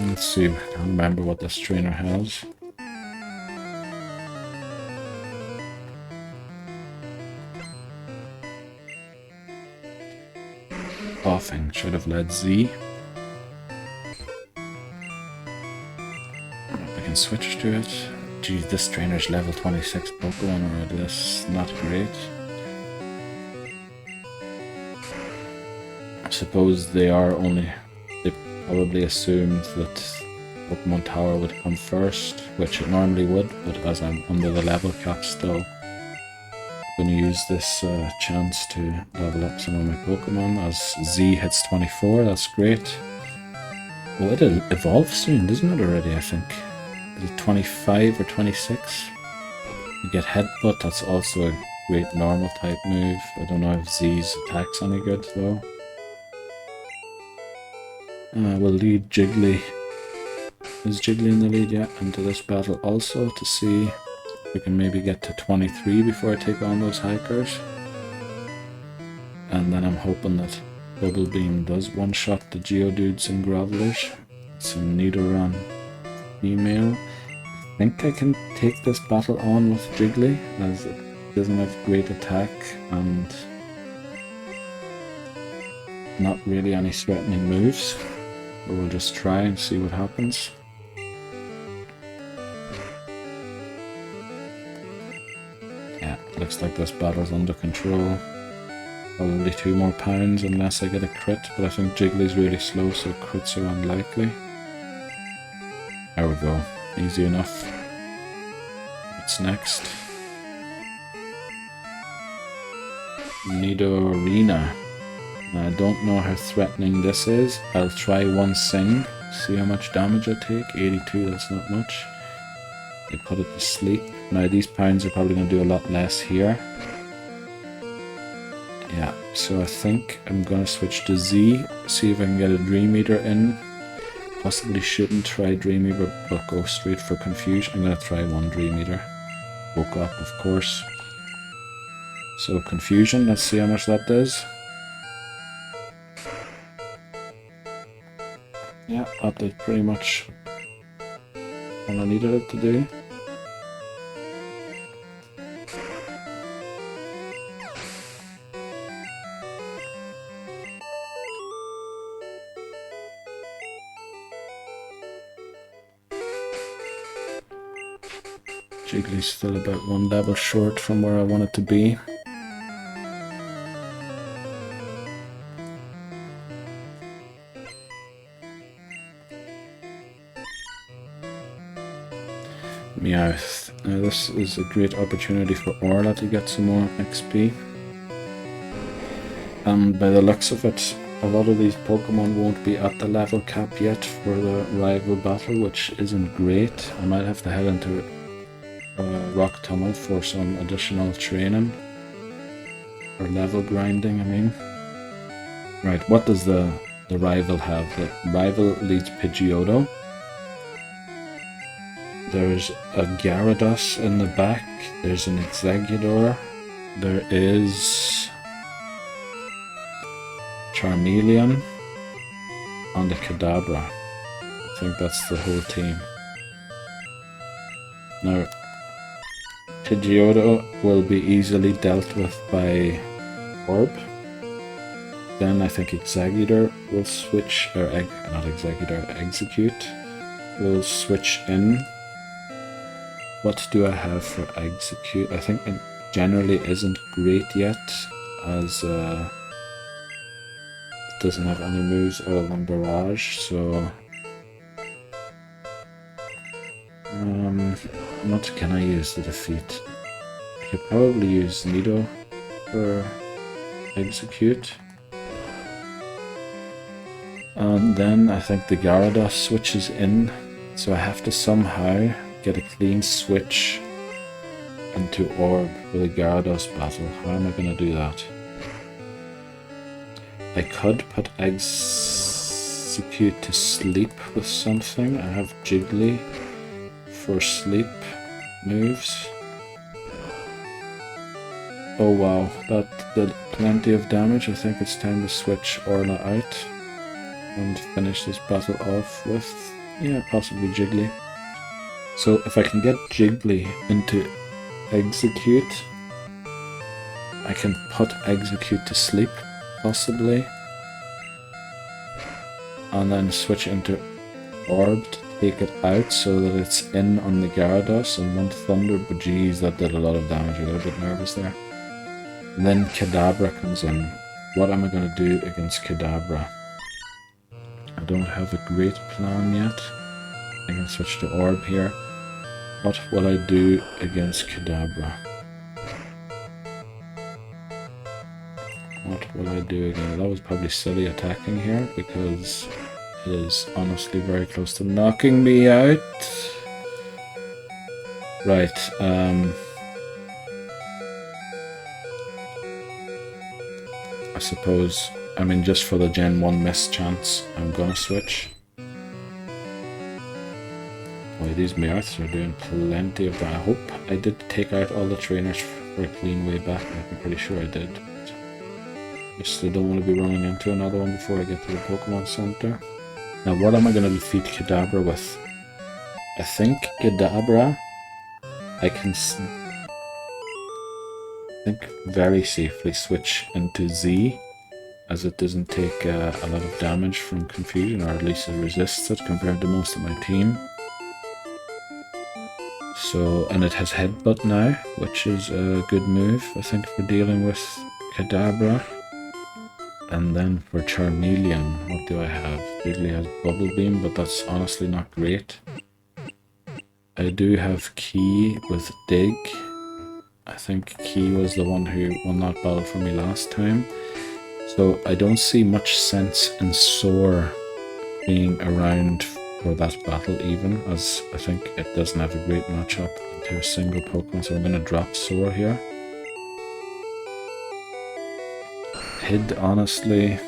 Speaker 1: let's see. I can't remember what this trainer has. Offing should have led Z. I can switch to it. Geez, this trainer's level 26 Pokemon already. That's not great. I suppose they probably assumed that Pokemon Tower would come first, which it normally would, but as I'm under the level cap still, I'm going to use this chance to level up some of my Pokemon. As Z hits 24, that's great. Well, it'll evolve soon, doesn't it already, I think? Is it 25 or 26? You get Headbutt, that's also a great normal type move. I don't know if Z's attack's any good though. We'll lead Jiggly. Is Jiggly in the lead yet? Into this battle also to see if we can maybe get to 23 before I take on those Hikers. And then I'm hoping that Bubble Beam does one-shot the Geodudes and Gravelers. Some Nidoran female. I think I can take this battle on with Jiggly, as it doesn't have great attack and not really any threatening moves. But we'll just try and see what happens. Yeah, looks like this battle's under control. Probably 2 more pounds unless I get a crit, but I think Jiggly's really slow, so crits are unlikely. There we go. Easy enough. What's next? Nido Arena. I don't know how threatening this is. I'll try one Sing, see how much damage I take. 82, that's not much. I put it to sleep. Now these pounds are probably going to do a lot less here. Yeah, so I think I'm going to switch to Z, see if I can get a Dream Eater in. Possibly shouldn't try Dream Eater, but go straight for Confusion. I'm going to try one Dream Eater. Woke up, of course. So Confusion, let's see how much that does. Yeah, that did pretty much what I needed it to do. Jiggly's still about 1 level short from where I want it to be. Meowth. Now this is a great opportunity for Orla to get some more XP. And by the looks of it, a lot of these Pokemon won't be at the level cap yet for the rival battle, which isn't great. I might have to head into Rock Tunnel for some additional training. Or level grinding, I mean. Right, what does the rival have? The rival leads Pidgeotto. There's a Gyarados in the back. There's an Exeggutor. There is Charmeleon and a Kadabra. I think that's the whole team. Now, Pidgeotto will be easily dealt with by Orb. Then I think Exeggutor will switch, or not Exeggutor, Execute will switch in. What do I have for Execute? I think it generally isn't great yet, as it doesn't have any moves other than Barrage, so what can I use to defeat? I could probably use Nido for Execute. And then I think the Gyarados switches in, so I have to somehow get a clean switch into Orb for the Gyarados battle. How am I going to do that? I could put Execute to sleep with something. I have Jiggly for sleep moves. Oh wow, that did plenty of damage. I think it's time to switch Orla out and finish this battle off with, yeah, possibly Jiggly. So if I can get Jiggly into Execute, I can put Execute to sleep, possibly, and then switch into Orb to take it out so that it's in on the Gyarados and one Thunder, but geez, that did a lot of damage. I got a bit nervous there. And then Kadabra comes in. What am I going to do against Kadabra? I don't have a great plan yet. I can switch to Orb here. What will I do against Kadabra? What will I do again? That was probably silly attacking here because it is honestly very close to knocking me out. Right, I suppose, I mean, just for the Gen 1 miss chance, I'm gonna switch. Boy, these Meowths are doing plenty of that. I hope I did take out all the trainers for a clean way back. I'm pretty sure I did. Just I don't want to be running into another one before I get to the Pokemon Center. Now, what am I going to defeat Kadabra with? I think Kadabra, I can very safely switch into Z, as it doesn't take a lot of damage from Confusion, or at least it resists it compared to most of my team. So, and it has Headbutt now, which is a good move, I think, for dealing with Kadabra. And then for Charmeleon, what do I have? Jiggly has Bubble Beam, but that's honestly not great. I do have Key with Dig. I think Key was the one who won that battle for me last time. So I don't see much sense in Soar being around for that battle even, as I think it doesn't have a great matchup into a single Pokemon, so I'm going to drop Soar here. Hid, honestly,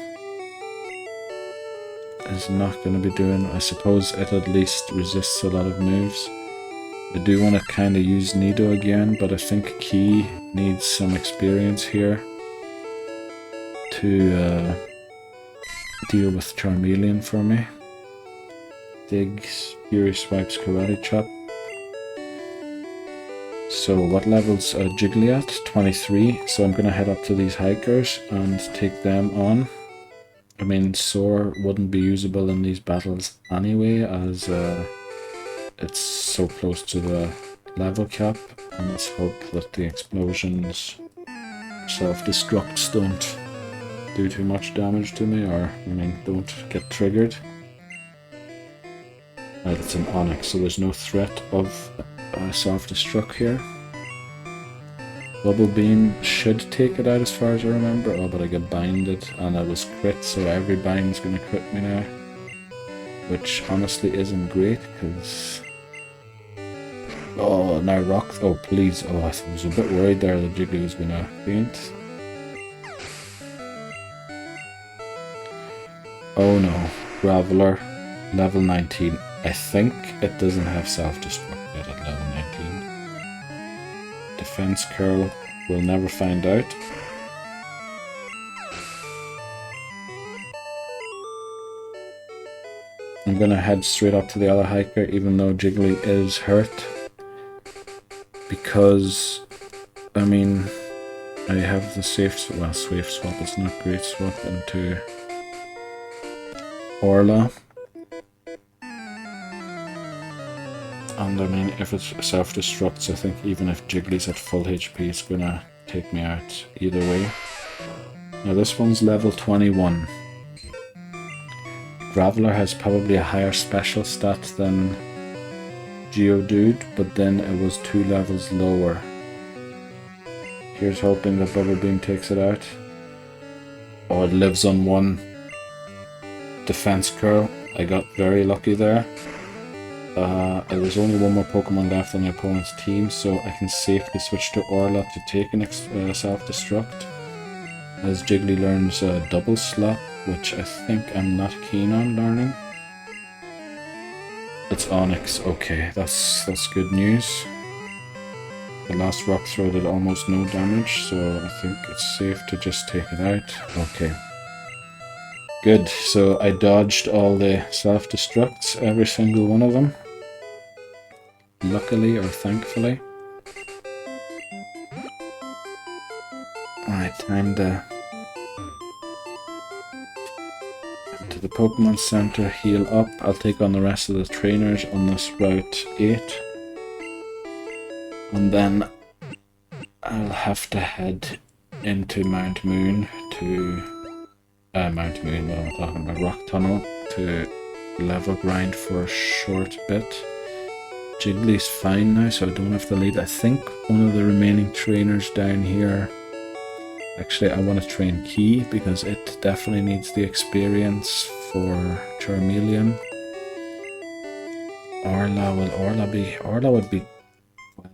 Speaker 1: is not going to be doing. I suppose it at least resists a lot of moves. I do want to kind of use Nido again, but I think Key needs some experience here to deal with Charmeleon for me. Dig, Fury Swipes, Karate Chop. So what level's Jiggly at? 23, so I'm going to head up to these Hikers and take them on. I mean, Soar wouldn't be usable in these battles anyway, as it's so close to the level cap, and let's hope that the explosions, self-destructs don't do too much damage to me, or, I mean, don't get triggered. Right, it's an Onix, so there's no threat of self-destruct here. Bubble Beam should take it out as far as I remember. Oh, but I get binded and I was crit, so every bind's gonna crit me now. Which honestly isn't great, because... Oh, now Rock... Oh, please. Oh, I was a bit worried there that Jiggly was gonna faint. Oh no, Graveler, level 19. I think it doesn't have Self-Destruct yet at level 19. Defense curl, we'll never find out. I'm gonna head straight up to the other hiker, even though Jiggly is hurt. Because, I mean, I have the safe swap, it's not great, swap into Orla. And I mean, if it's self-destructs, I think even if Jiggly's at full HP, it's gonna take me out either way. Now this one's level 21. Graveler has probably a higher special stat than Geodude, but then it was 2 levels lower. Here's hoping that Bubble Beam takes it out. Oh, it lives on 1 defense curl. I got very lucky there. There's only 1 more Pokemon left on the opponent's team, so I can safely switch to Orla to take an self-destruct. As Jiggly learns a double slap, which I think I'm not keen on learning. It's Onix, okay, that's good news. The last rock throw did almost no damage, so I think it's safe to just take it out. Okay. Good, so I dodged all the self-destructs, every single one of them. Luckily or thankfully. Alright, time to the Pokemon Center, heal up. I'll take on the rest of the trainers on this Route 8. And then I'll have to head into Mount Moon to... Mount Moon, what am I talking about? Rock Tunnel to level grind for a short bit. Jiggly's fine now, so I don't have to lead. I think one of the remaining trainers down here... Actually, I want to train Key because it definitely needs the experience for Charmeleon. Orla would be...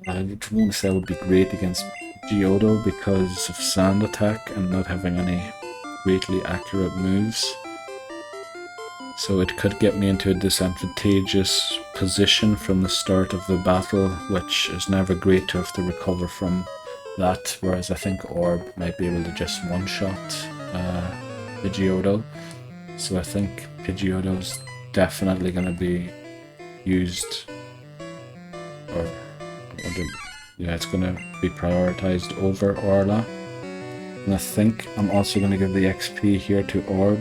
Speaker 1: Well, I won't say it would be great against Geodude because of Sand Attack and not having any greatly accurate moves. So it could get me into a disadvantageous position from the start of the battle, which is never great to have to recover from that, whereas I think Orb might be able to just one-shot Pidgeotto. So I think Pidgeotto's definitely going to be used, yeah, it's going to be prioritized over Orla. And I think I'm also going to give the XP here to Orb.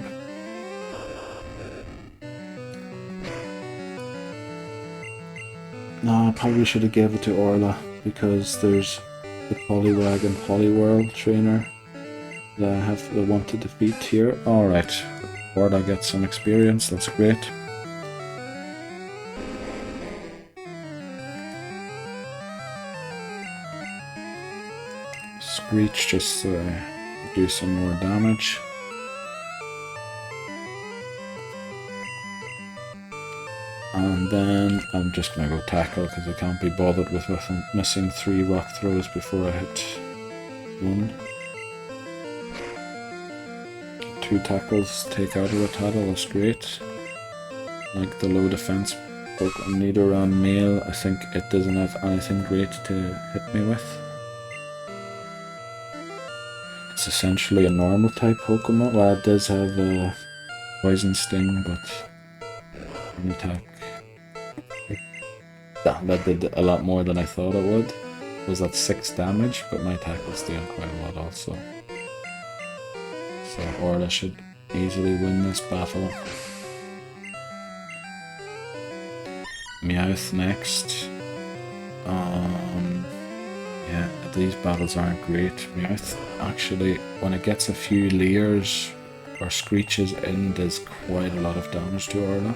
Speaker 1: No, I probably should have gave it to Orla because there's the Poliwag and Poliwhirl trainer that I want to defeat here. Alright, Orla gets some experience, that's great. Screech just do some more damage. And then I'm just going to go tackle because I can't be bothered with missing 3 rock throws before I hit 1. 2 tackles take out a Rattata, that's great. Like the low defense Pokemon Nidoran male, I think it doesn't have anything great to hit me with. It's essentially a normal type Pokemon. Well, it does have a Poison Sting, but an attack. That did a lot more than I thought it would. It was at 6 damage, but my attack was doing quite a lot also. So Orla should easily win this battle. Meowth next. Yeah, these battles aren't great. Meowth actually, when it gets a few Leers or Screeches in, does quite a lot of damage to Orla.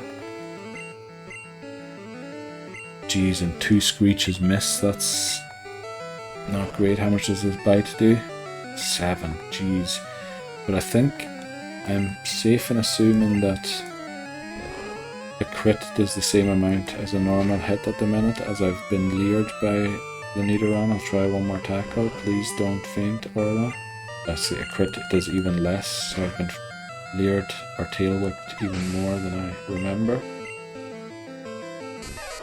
Speaker 1: Jeez, and 2 Screeches miss, that's not great. How much does this bite do? 7, jeez. But I think I'm safe in assuming that a crit does the same amount as a normal hit at the minute, as I've been leered by the Nidoran. I'll try one more tackle. Please don't faint, Orla. I see, a crit does even less, so I've been leered or tail whipped even more than I remember.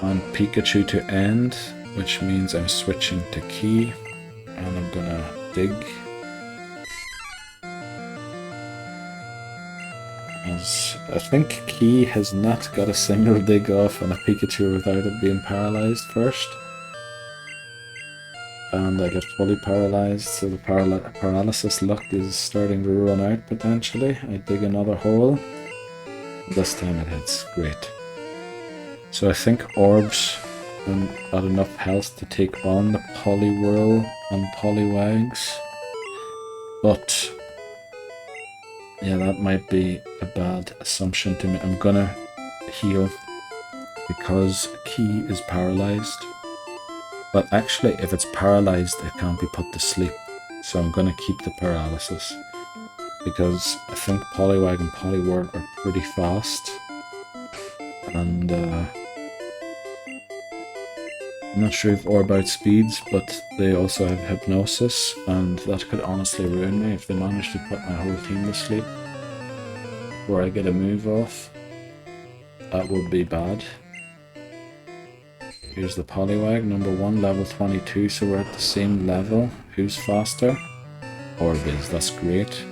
Speaker 1: And Pikachu to end, which means I'm switching to Key, and I'm gonna dig. As I think Key has not got a single dig off on a Pikachu without it being paralyzed first. And I get fully paralyzed, so the paralysis luck is starting to run out potentially. I dig another hole. This time it hits. Great. So I think Orbs got enough health to take on the Poliwhirl and Poliwags. But yeah, that might be a bad assumption to me. I'm gonna heal because Key is paralyzed. But actually, if it's paralyzed, it can't be put to sleep. So I'm gonna keep the paralysis. Because I think Poliwag and Poliwhirl are pretty fast. And I'm not sure if Orb outspeeds, but they also have Hypnosis. And that could honestly ruin me if they manage to put my whole team to sleep. Where I get a move off. That would be bad. Here's the Poliwag, number 1, level 22, so we're at the same level. Who's faster? Orb is, that's great.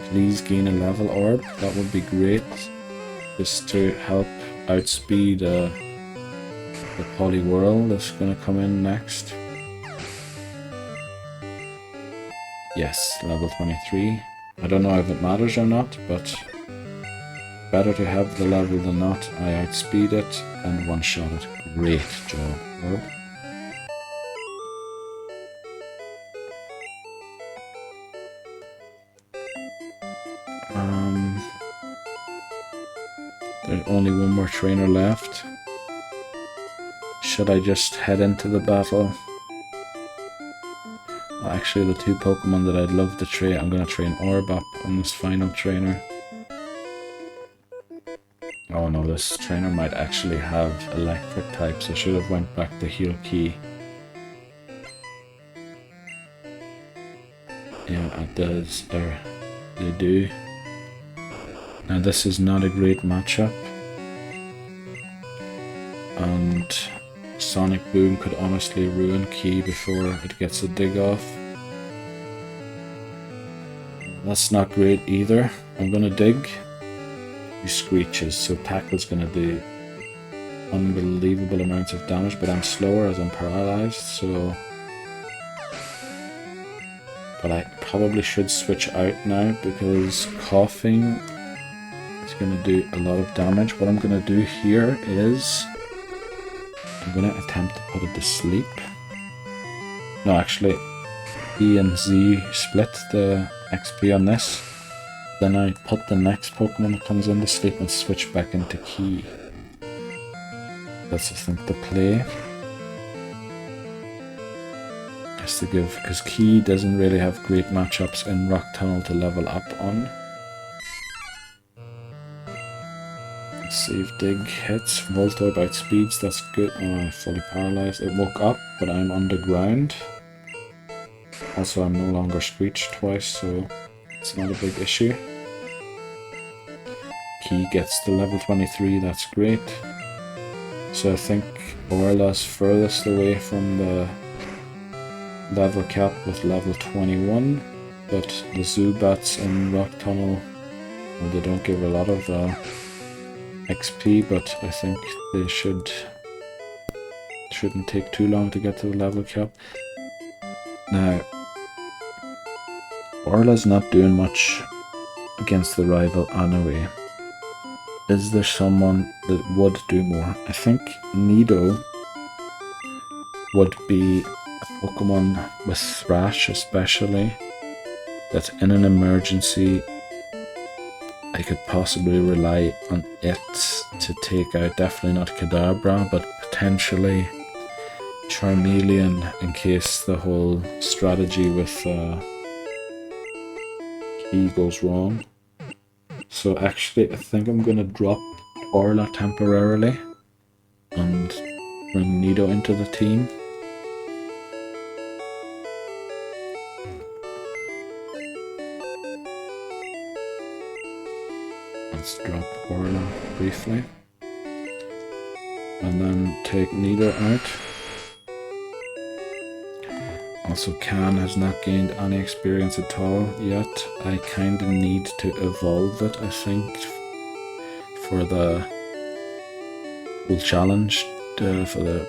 Speaker 1: Please gain a level, Orb, that would be great. Just to help outspeed the Poliwhirl that's going to come in next. Yes, level 23. I don't know if it matters or not, but better to have the level than not. I outspeed it and one-shot it. Great job, Orb. There's only one more trainer left. Should I just head into the battle? Actually, the 2 Pokemon that I'd love to train, I'm going to train Orb up on this final trainer. Oh no, this trainer might actually have electric types. I should have went back to heal Key. Yeah, it does. They do. Now this is not a great matchup. And Sonic Boom could honestly ruin Key before it gets a dig off. That's not great either. I'm gonna dig. He screeches, so Tackle's gonna do unbelievable amounts of damage, but I'm slower as I'm paralyzed, so... But I probably should switch out now, because coughing is gonna do a lot of damage. What I'm gonna do here is... I'm gonna attempt to put it to sleep. No, actually, E and Z split the XP on this. Then I put the next Pokemon that comes in to sleep and switch back into Key. That's, I think, the play. Just to give, because Key doesn't really have great matchups in Rock Tunnel to level up on. Save Dig hits, Voltorb outspeeds, that's good. Oh, I'm fully paralyzed. It woke up, but I'm underground. Also, I'm no longer screeched twice, so it's not a big issue. Key gets to level 23, that's great. So I think Orla's furthest away from the level cap with level 21, but the Zubats in Rock Tunnel, well, they don't give a lot of XP, but I think they shouldn't take too long to get to the level cap. Now, Orla's not doing much against the rival anyway. Is there someone that would do more? I think Nido would be a Pokemon with Thrash especially, that in an emergency I could possibly rely on it to take out, definitely not Kadabra, but potentially Charmeleon in case the whole strategy with Key goes wrong. So actually I think I'm gonna drop Orla temporarily and bring Nido into the team. Let's drop Orla briefly. And then take Nido out. Also, Can has not gained any experience at all yet. I kind of need to evolve it, I think, for the whole challenge, for the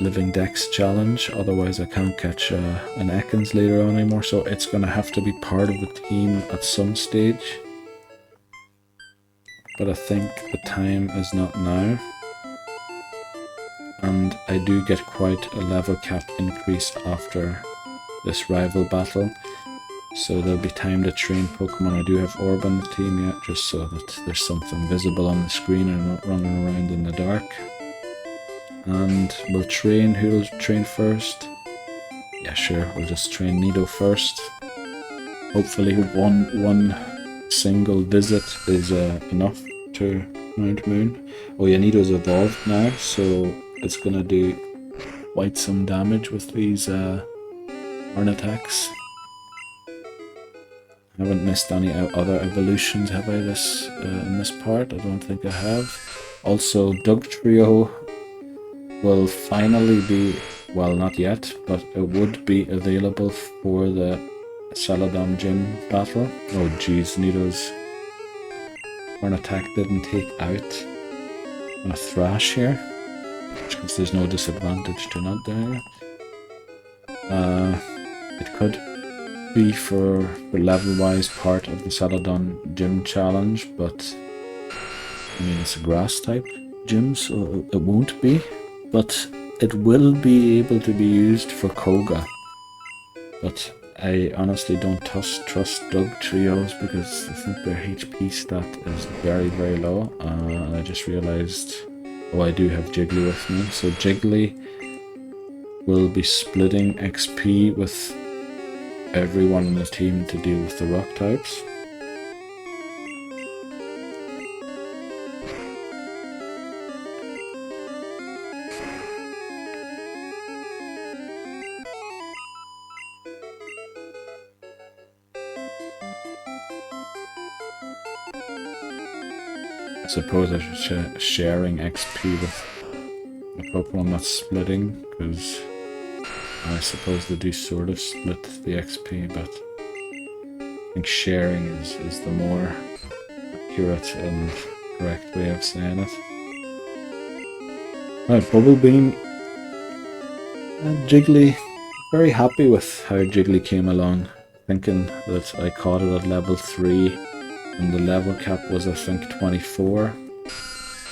Speaker 1: Living Dex challenge. Otherwise, I can't catch an Ekans later on anymore, so it's going to have to be part of the team at some stage. But I think the time is not now. And I do get quite a level cap increase after this rival battle, so there'll be time to train Pokemon. I do have Orb on the team yet, just so that there's something visible on the screen and not running around in the dark. And we'll train. Who'll train first? Yeah, sure, we'll just train Nido first. Hopefully one single visit is enough to Mount Moon. Oh yeah, Nido's evolved now, so it's gonna do quite some damage with these horn attacks. I haven't missed any other evolutions, have I, in this part? I don't think I have. Also, Dugtrio will finally be, well, not yet, but it would be available for the Celadon Gym battle. Oh jeez, Nido's horn attack didn't take out a Thrash here, because there's no disadvantage to not doing it. It could be for the level-wise part of the Celadon Gym challenge, but I mean, it's a grass type gym, so it won't be, but it will be able to be used for Koga. But I honestly don't trust Dugtrios, because I think their HP stat is very, very low. And I just realized, oh, I do have Jiggly with me, so Jiggly will be splitting XP with everyone in the team to deal with the rock types. I suppose I should sharing XP with the Pokemon that's splitting, because I suppose they do sort of split the XP, but I think sharing is the more accurate and correct way of saying it. Right, Bubble Beam and Jiggly. Very happy with how Jiggly came along, thinking that I caught it at level 3 and the level cap was, I think, 24.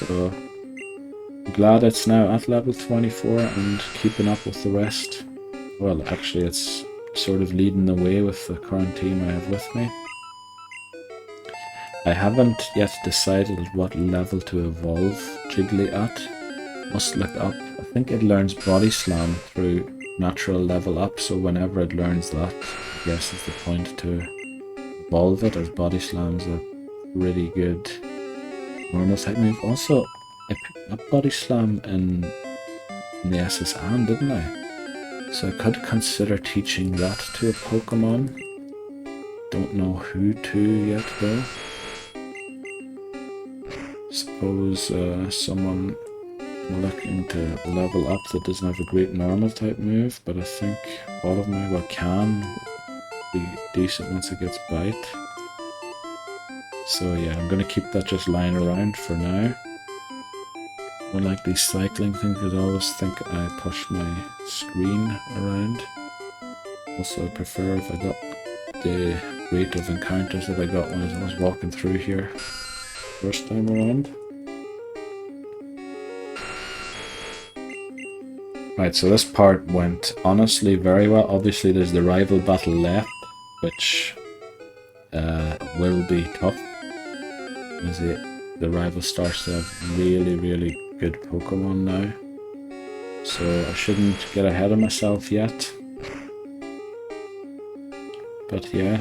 Speaker 1: So I'm glad it's now at level 24 and keeping up with the rest. Well, actually, it's sort of leading the way with the current team I have with me. I haven't yet decided what level to evolve Jiggly at. Must look up. I think it learns Body Slam through natural level up, so whenever it learns that, I guess is the point to evolve it, as Body Slam's a really good normal type move. Also, I picked up Body Slam in the SSN, didn't I? So I could consider teaching that to a Pokemon. Don't know who to yet though. Suppose someone looking to level up that doesn't have a great normal type move, but I think all of my can be decent once it gets Bite. So yeah, I'm gonna keep that just lying around for now. I don't like these cycling things because I always think I push my screen around. Also, I prefer if I got the rate of encounters that I got when I was walking through here first time around. Right, so this part went honestly very well. Obviously there's the rival battle left, which will be tough, as the rival starts to have really good Pokemon now. So I shouldn't get ahead of myself yet. But yeah,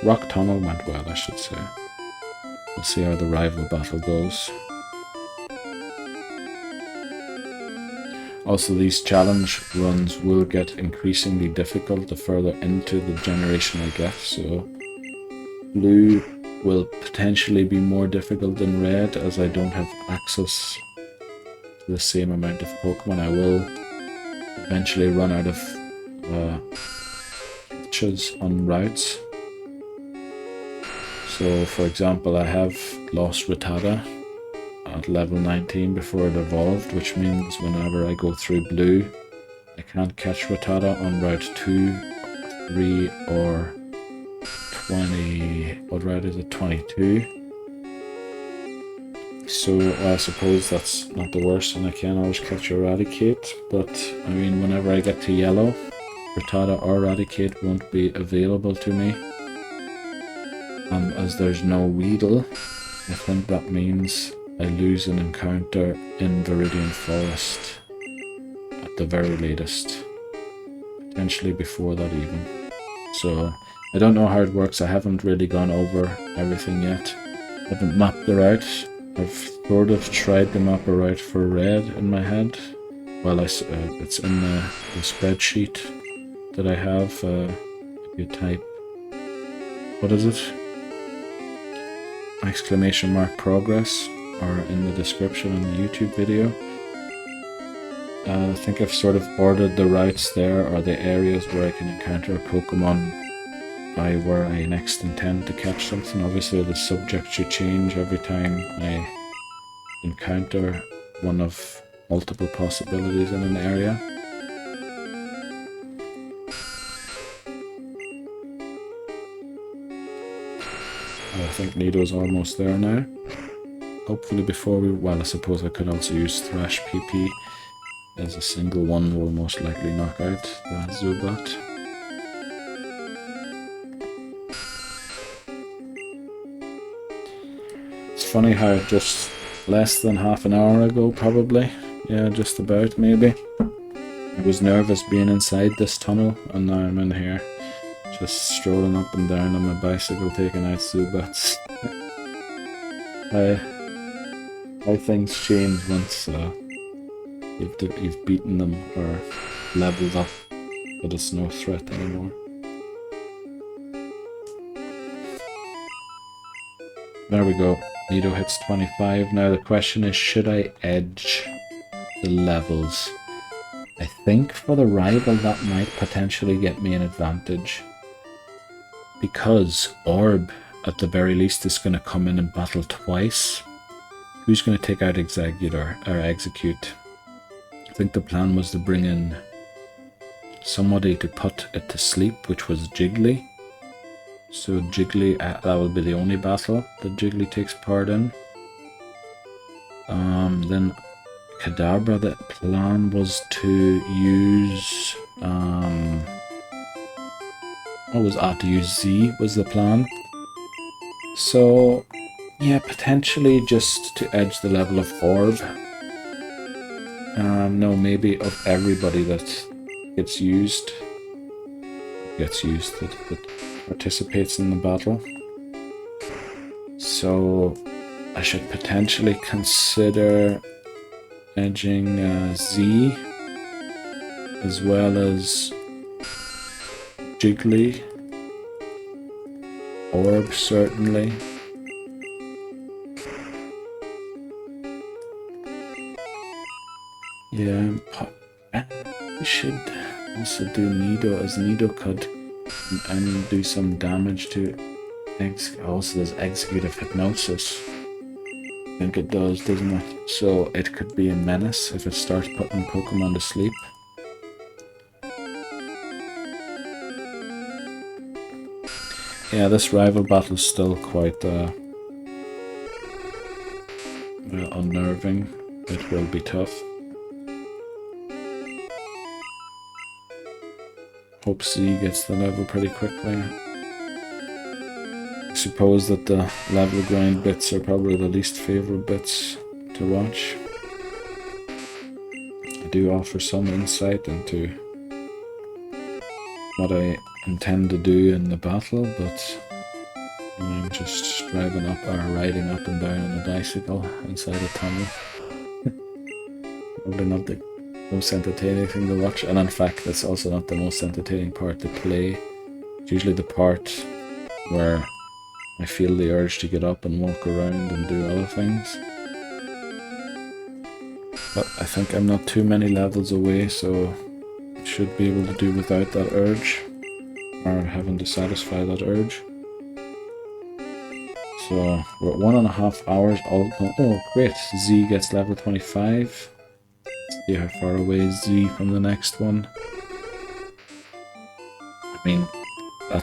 Speaker 1: Rock Tunnel went well, I should say. We'll see how the rival battle goes. Also, these challenge runs will get increasingly difficult the further into the generation I get, so blue will potentially be more difficult than red, as I don't have access to the same amount of Pokemon. I will eventually run out of catches on routes. So for example, I have lost Rattata at level 19 before it evolved, which means whenever I go through blue, I can't catch Rattata on route 2, 3, or 20. What route is it? 22. So I suppose that's not the worst, and I can always catch Eradicate, but I mean, whenever I get to yellow, Rattata or Eradicate won't be available to me. And as there's no Weedle, I think that means I lose an encounter in Viridian Forest at the very latest, potentially before that even. So I don't know how it works. I haven't really gone over everything yet. I haven't mapped the route. I've sort of tried to map a route for red in my head. Well, it's in the spreadsheet that I have. If you type, what is it? !progress, or in the description in the YouTube video. I think I've sort of ordered the routes there, or the areas where I can encounter a Pokemon by where I next intend to catch something. Obviously the subject should change every time I encounter one of multiple possibilities in an area. I think Nido's almost there now. Hopefully before we... well, I suppose I could also use Thrash PP, as a single one will most likely knock out the Zubat. It's funny how just less than half an hour ago, probably, yeah, just about, maybe, I was nervous being inside this tunnel, and now I'm in here, just strolling up and down on my bicycle, taking out Zubats. How things change once you've beaten them or leveled up, but it's no threat anymore. There we go. Nido hits 25. Now the question is, should I edge the levels? I think for the rival that might potentially get me an advantage, because Orb at the very least is going to come in and battle twice. Who's going to take out Exeggutor or Execute? I think the plan was to bring in somebody to put it to sleep, which was Jiggly. So Jiggly, that will be the only battle that Jiggly takes part in. Then Kadabra, the plan was to use... to use Z was the plan. So, yeah, potentially just to edge the level of Orb. No, maybe of everybody that gets used, that participates in the battle. So I should potentially consider edging Z, as well as Jiggly, Orb certainly. Yeah, we should also do Nido, as Nido could, and do some damage to also there's Executive Hypnosis. I think it does, doesn't it? So it could be a menace if it starts putting Pokemon to sleep. Yeah, this rival battle is still quite unnerving. It will be tough. Hope Z gets the level pretty quickly. I suppose that the level grind bits are probably the least favourite bits to watch. I do offer some insight into what I intend to do in the battle, but I'm just driving up or riding up and down on a bicycle inside a tunnel. Probably not the most entertaining thing to watch, and in fact it's also not the most entertaining part to play. It's usually the part where I feel the urge to get up and walk around and do other things. But I think I'm not too many levels away, so I should be able to do without that urge, or having to satisfy that urge. So we're at 1.5 hours. Oh, great! Z gets level 25. Let's see how far away is Z from the next one. I mean, I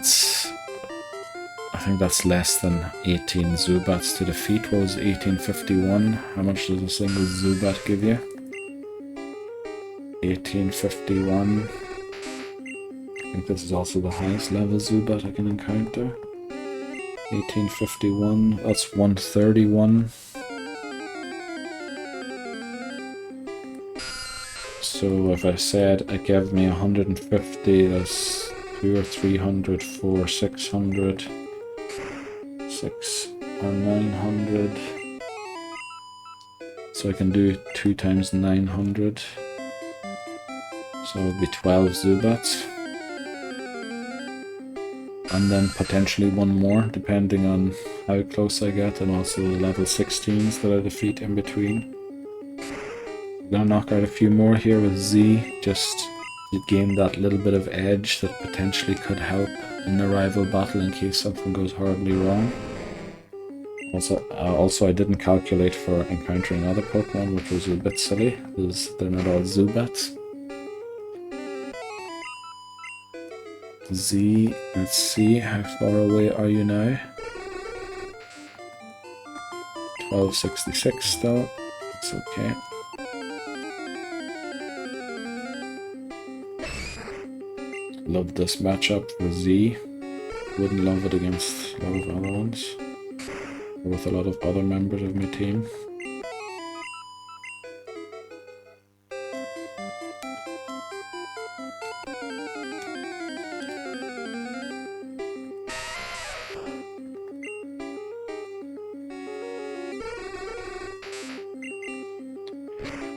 Speaker 1: think that's less than 18 Zubats to defeat. What was 1851? How much does a single Zubat give you? 1851. I think this is also the highest level Zubat I can encounter. 1851, that's 131. So if I said it gave me 150, that's 200 or 300, 400, 600, 6 or 900. So I can do 2 times 900. So it would be 12 Zubats. And then potentially one more, depending on how close I get, and also the level 16s that I defeat in between. I'm gonna knock out a few more here with Z, just to gain that little bit of edge that potentially could help in the rival battle in case something goes horribly wrong. Also, I didn't calculate for encountering other Pokemon, which was a bit silly, because they're not all Zubats. Z, let's see, how far away are you now? 1266 still, it's okay. Love this matchup for Z. Wouldn't love it against a lot of other ones, or with a lot of other members of my team.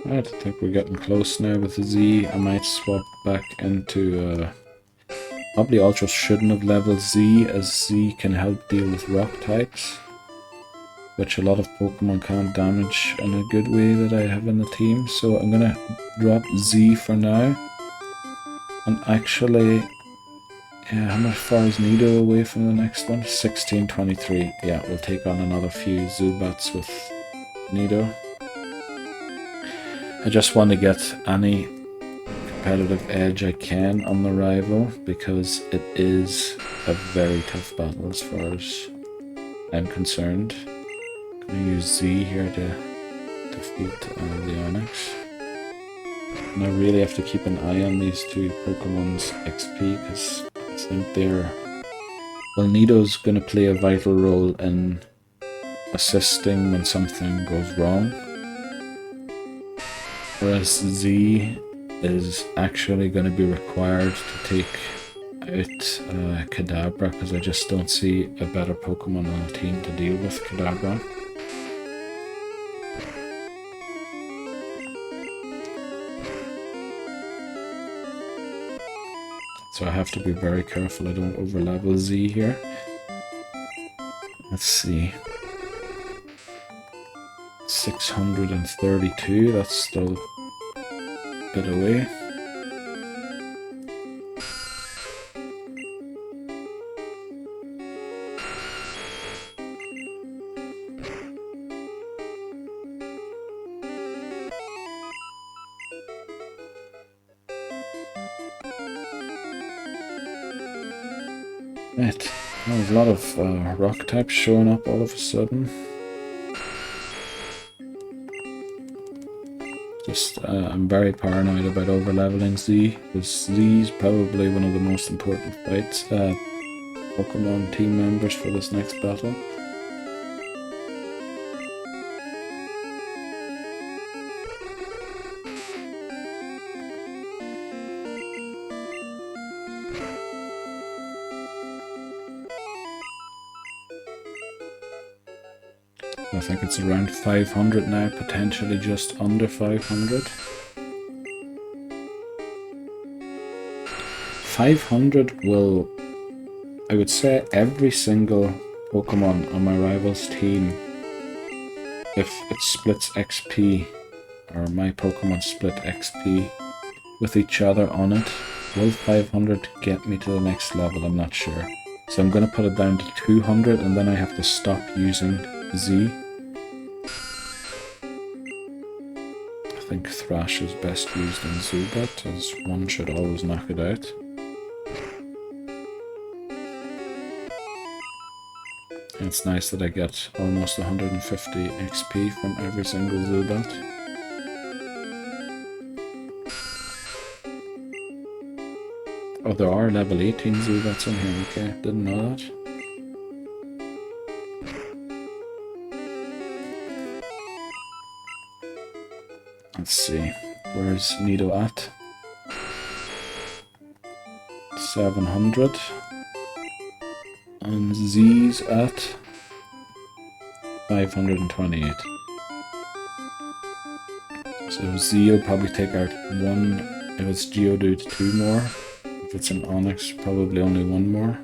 Speaker 1: Right, I think we're getting close now with the Z. I might swap back into probably Ultra shouldn't have leveled Z, as Z can help deal with rock types, which a lot of Pokemon can't damage in a good way that I have in the team. So I'm gonna drop Z for now. And actually, yeah, how much far is Nido away from the next one? 1623. Yeah, we'll take on another few Zubats with Nido. I just want to get any competitive edge I can on the rival, because it is a very tough battle as far as I'm concerned. I'm going to use Z here to defeat the Onix. And I really have to keep an eye on these two Pokemon's XP, because I think they're... Well, Nido's going to play a vital role in assisting when something goes wrong, whereas Z is actually going to be required to take out Kadabra, because I just don't see a better Pokemon on the team to deal with Kadabra. So I have to be very careful I don't overlevel Z here. Let's see. 632, that's still a bit away. Right, there's a lot of rock types showing up all of a sudden. I'm very paranoid about overleveling Z, because Z is probably one of the most important fights, Pokemon team members for this next battle. I think it's around 500 now, potentially just under 500. 500 will, I would say every single Pokemon on my rival's team, if it splits XP, or my Pokemon split XP with each other on it, will 500 get me to the next level? I'm not sure. So I'm going to put it down to 200 and then I have to stop using Z. I think Thrash is best used in Zubat, as one should always knock it out. And it's nice that I get almost 150 XP from every single Zubat. Oh, there are level 18 Zubats in here, okay, didn't know that. Let's see, where's Nido at? 700. And Z's at 528. So Z will probably take out one, if it's Geodude, 2 more. If it's an Onix, probably only 1 more.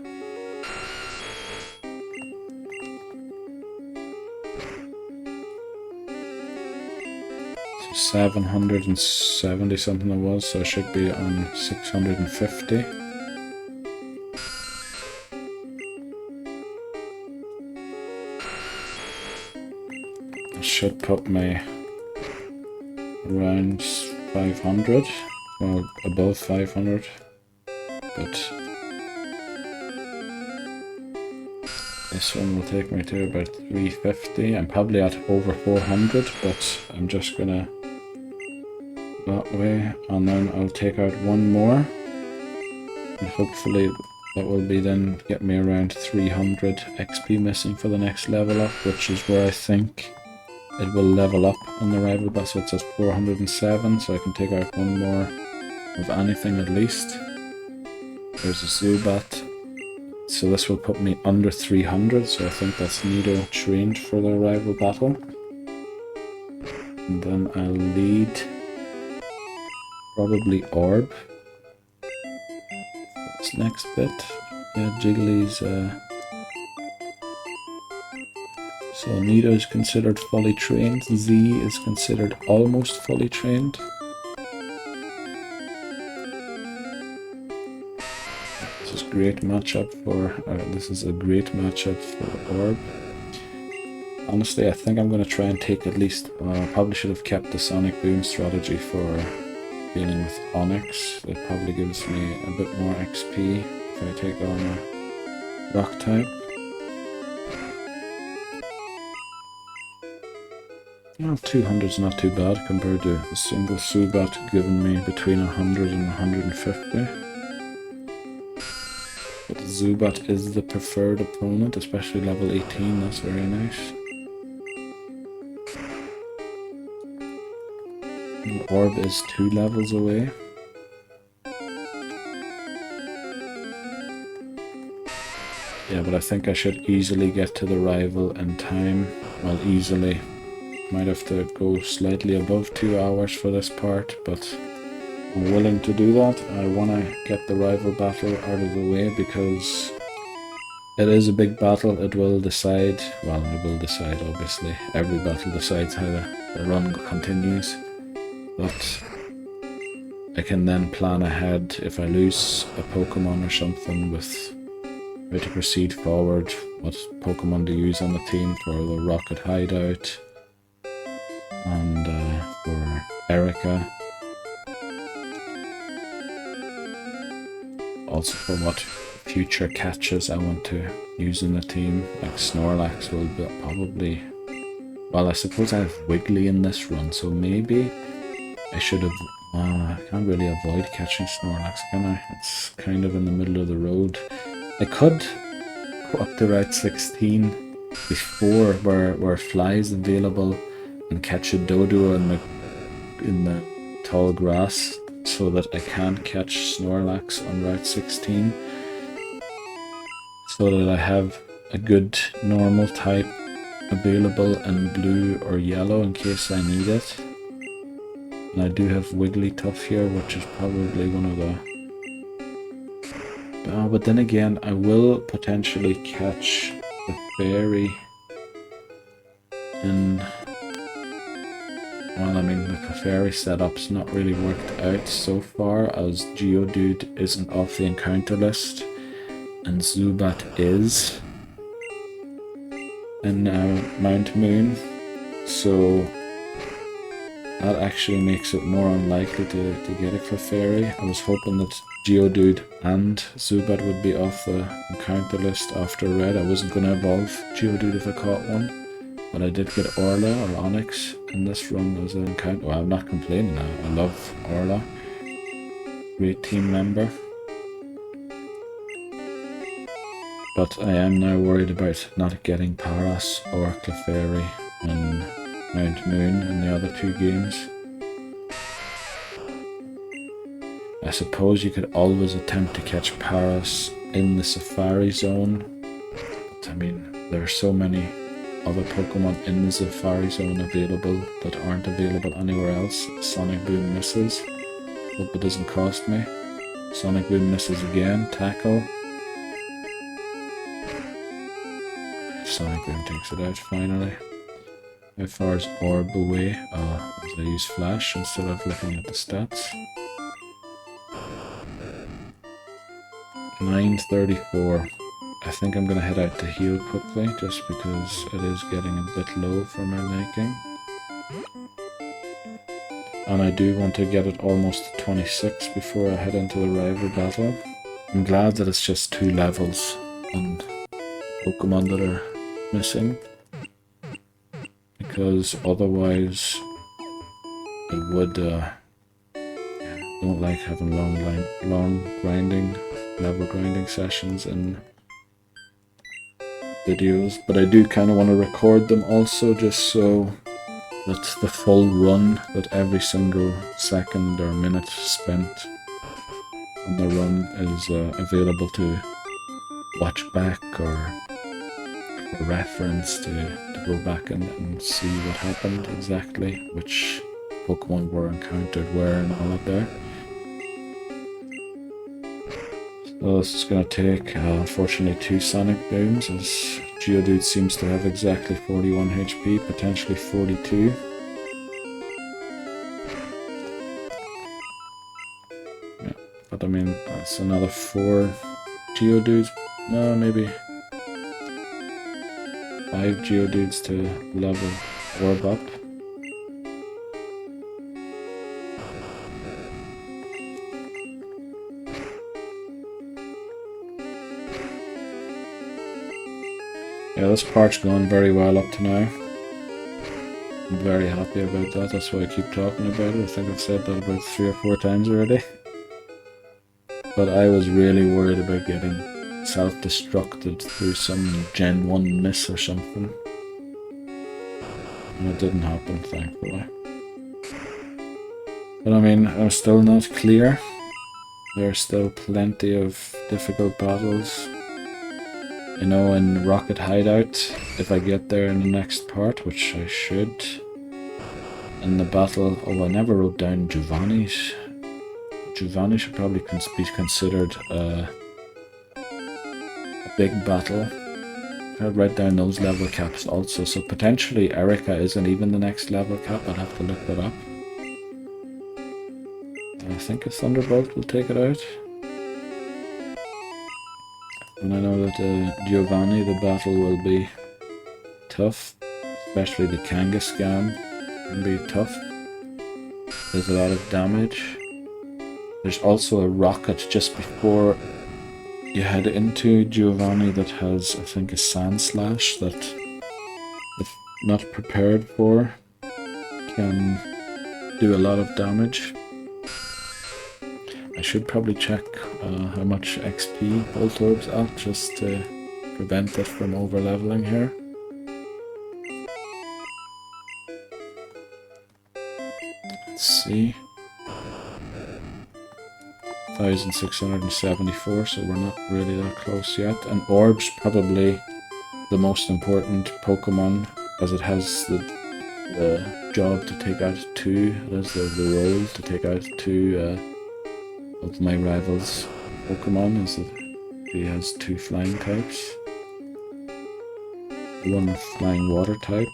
Speaker 1: So 770 something it was, so it should be on 650. It should put me around 500, well above 500. But this one will take me to about 350. I'm probably at over 400, but I'm just gonna that way, and then I'll take out 1 more, and hopefully that will be then get me around 300 XP missing for the next level up, which is where I think it will level up on the rival battle. So it says 407, so I can take out 1 more of anything at least. There's a Zubat, so this will put me under 300, so I think that's Nido trained for the rival battle. And then I'll lead probably Orb. This next bit, yeah, Jiggly's. So Nido is considered fully trained, Z is considered almost fully trained. Great matchup for this is a great matchup for Orb. Honestly, I think I'm going to try and take at least probably should have kept the Sonic Boom strategy for dealing with Onix. It probably gives me a bit more XP if I take on a rock type. Well, 200 is not too bad compared to a single Zubat giving me between 100 and 150. But Zubat is the preferred opponent, especially level 18, that's very nice. And Orb is 2 levels away. Yeah, but I think I should easily get to the rival in time. Well, easily. Might have to go slightly above 2 hours for this part, but I'm willing to do that. I want to get the rival battle out of the way because it is a big battle. It will decide, well, it will decide obviously. Every battle decides how the run continues. But I can then plan ahead if I lose a Pokemon or something with how to proceed forward, what Pokemon to use on the team for the Rocket Hideout and for Erica. Also for what future catches I want to use in the team, like Snorlax will be probably, well, I suppose I have Wiggly in this run, so maybe I should have, I can't really avoid catching Snorlax, can I? It's kind of in the middle of the road. I could go up to Route 16 before where Fly is available and catch a Doduo in the tall grass, so that I can catch Snorlax on Route 16, so that I have a good normal type available in blue or yellow in case I need it. And I do have Wigglytuff here, which is probably one of the... but then again, I will potentially catch Clefairy in... Well, I mean, the Clefairy setup's not really worked out so far, as Geodude isn't off the encounter list, and Zubat is in Mount Moon, so that actually makes it more unlikely to get a Clefairy. I was hoping that Geodude and Zubat would be off the encounter list after Red. I wasn't going to evolve Geodude if I caught one, but I did get Orla or Onix in this run as an encounter. Well, I'm not complaining now. I love Orla. Great team member. But I am now worried about not getting Paras or Clefairy in Mount Moon in the other two games. I suppose you could always attempt to catch Paras in the Safari Zone, but I mean, there are so many other Pokemon in the Safari Zone available that aren't available anywhere else. Sonic Boom misses. Hope it doesn't cost me. Sonic Boom misses again. Tackle. Sonic Boom takes it out finally. How far is Orb away? Oh, as I use Flash instead of looking at the stats. 934. I think I'm gonna head out to heal quickly, just because it is getting a bit low for my liking. And I do want to get it almost to 26 before I head into the rival battle. I'm glad that it's just 2 levels on Pokemon that are missing, because otherwise I would don't like having long grinding, level grinding sessions in videos, but I do kind of want to record them also, just so that the full run, that every single second or minute spent on the run is available to watch back or for reference, to go back and see what happened exactly, which Pokemon were encountered where and all of that. So this is going to take, unfortunately, 2 Sonic Booms, as Geodude seems to have exactly 41 HP, potentially 42. Yeah, but I mean, that's another 4 Geodudes, no, maybe 5 Geodudes to level Orb up. Yeah, this part's going very well up to now. I'm very happy about that, that's why I keep talking about it. I think I've said that about 3 or 4 times already. But I was really worried about getting self-destructed through some Gen 1 miss or something. And it didn't happen, thankfully. But I mean, I'm still not clear. There are still plenty of difficult battles. You know, in Rocket Hideout, if I get there in the next part, which I should, in the battle, oh, I never wrote down Giovanni's. Giovanni should probably be considered a big battle. I'll write down those level caps also, so potentially Erica isn't even the next level cap. I'll have to look that up. I think a Thunderbolt will take it out. And I know that Giovanni, the battle will be tough, especially the Kangaskhan can be tough. There's a lot of damage. There's also a rocket just before you head into Giovanni that has, I think, a Sand Slash that, if not prepared for, can do a lot of damage. I should probably check how much XP Voltorb's at, just to prevent it from over-leveling here. Let's see. 1674, so we're not really that close yet. And Orb's probably the most important Pokemon, as it has the job to take out 2, it has the role to take out 2 of my rival's Pokemon, as he has 2 flying types. the one with flying water type,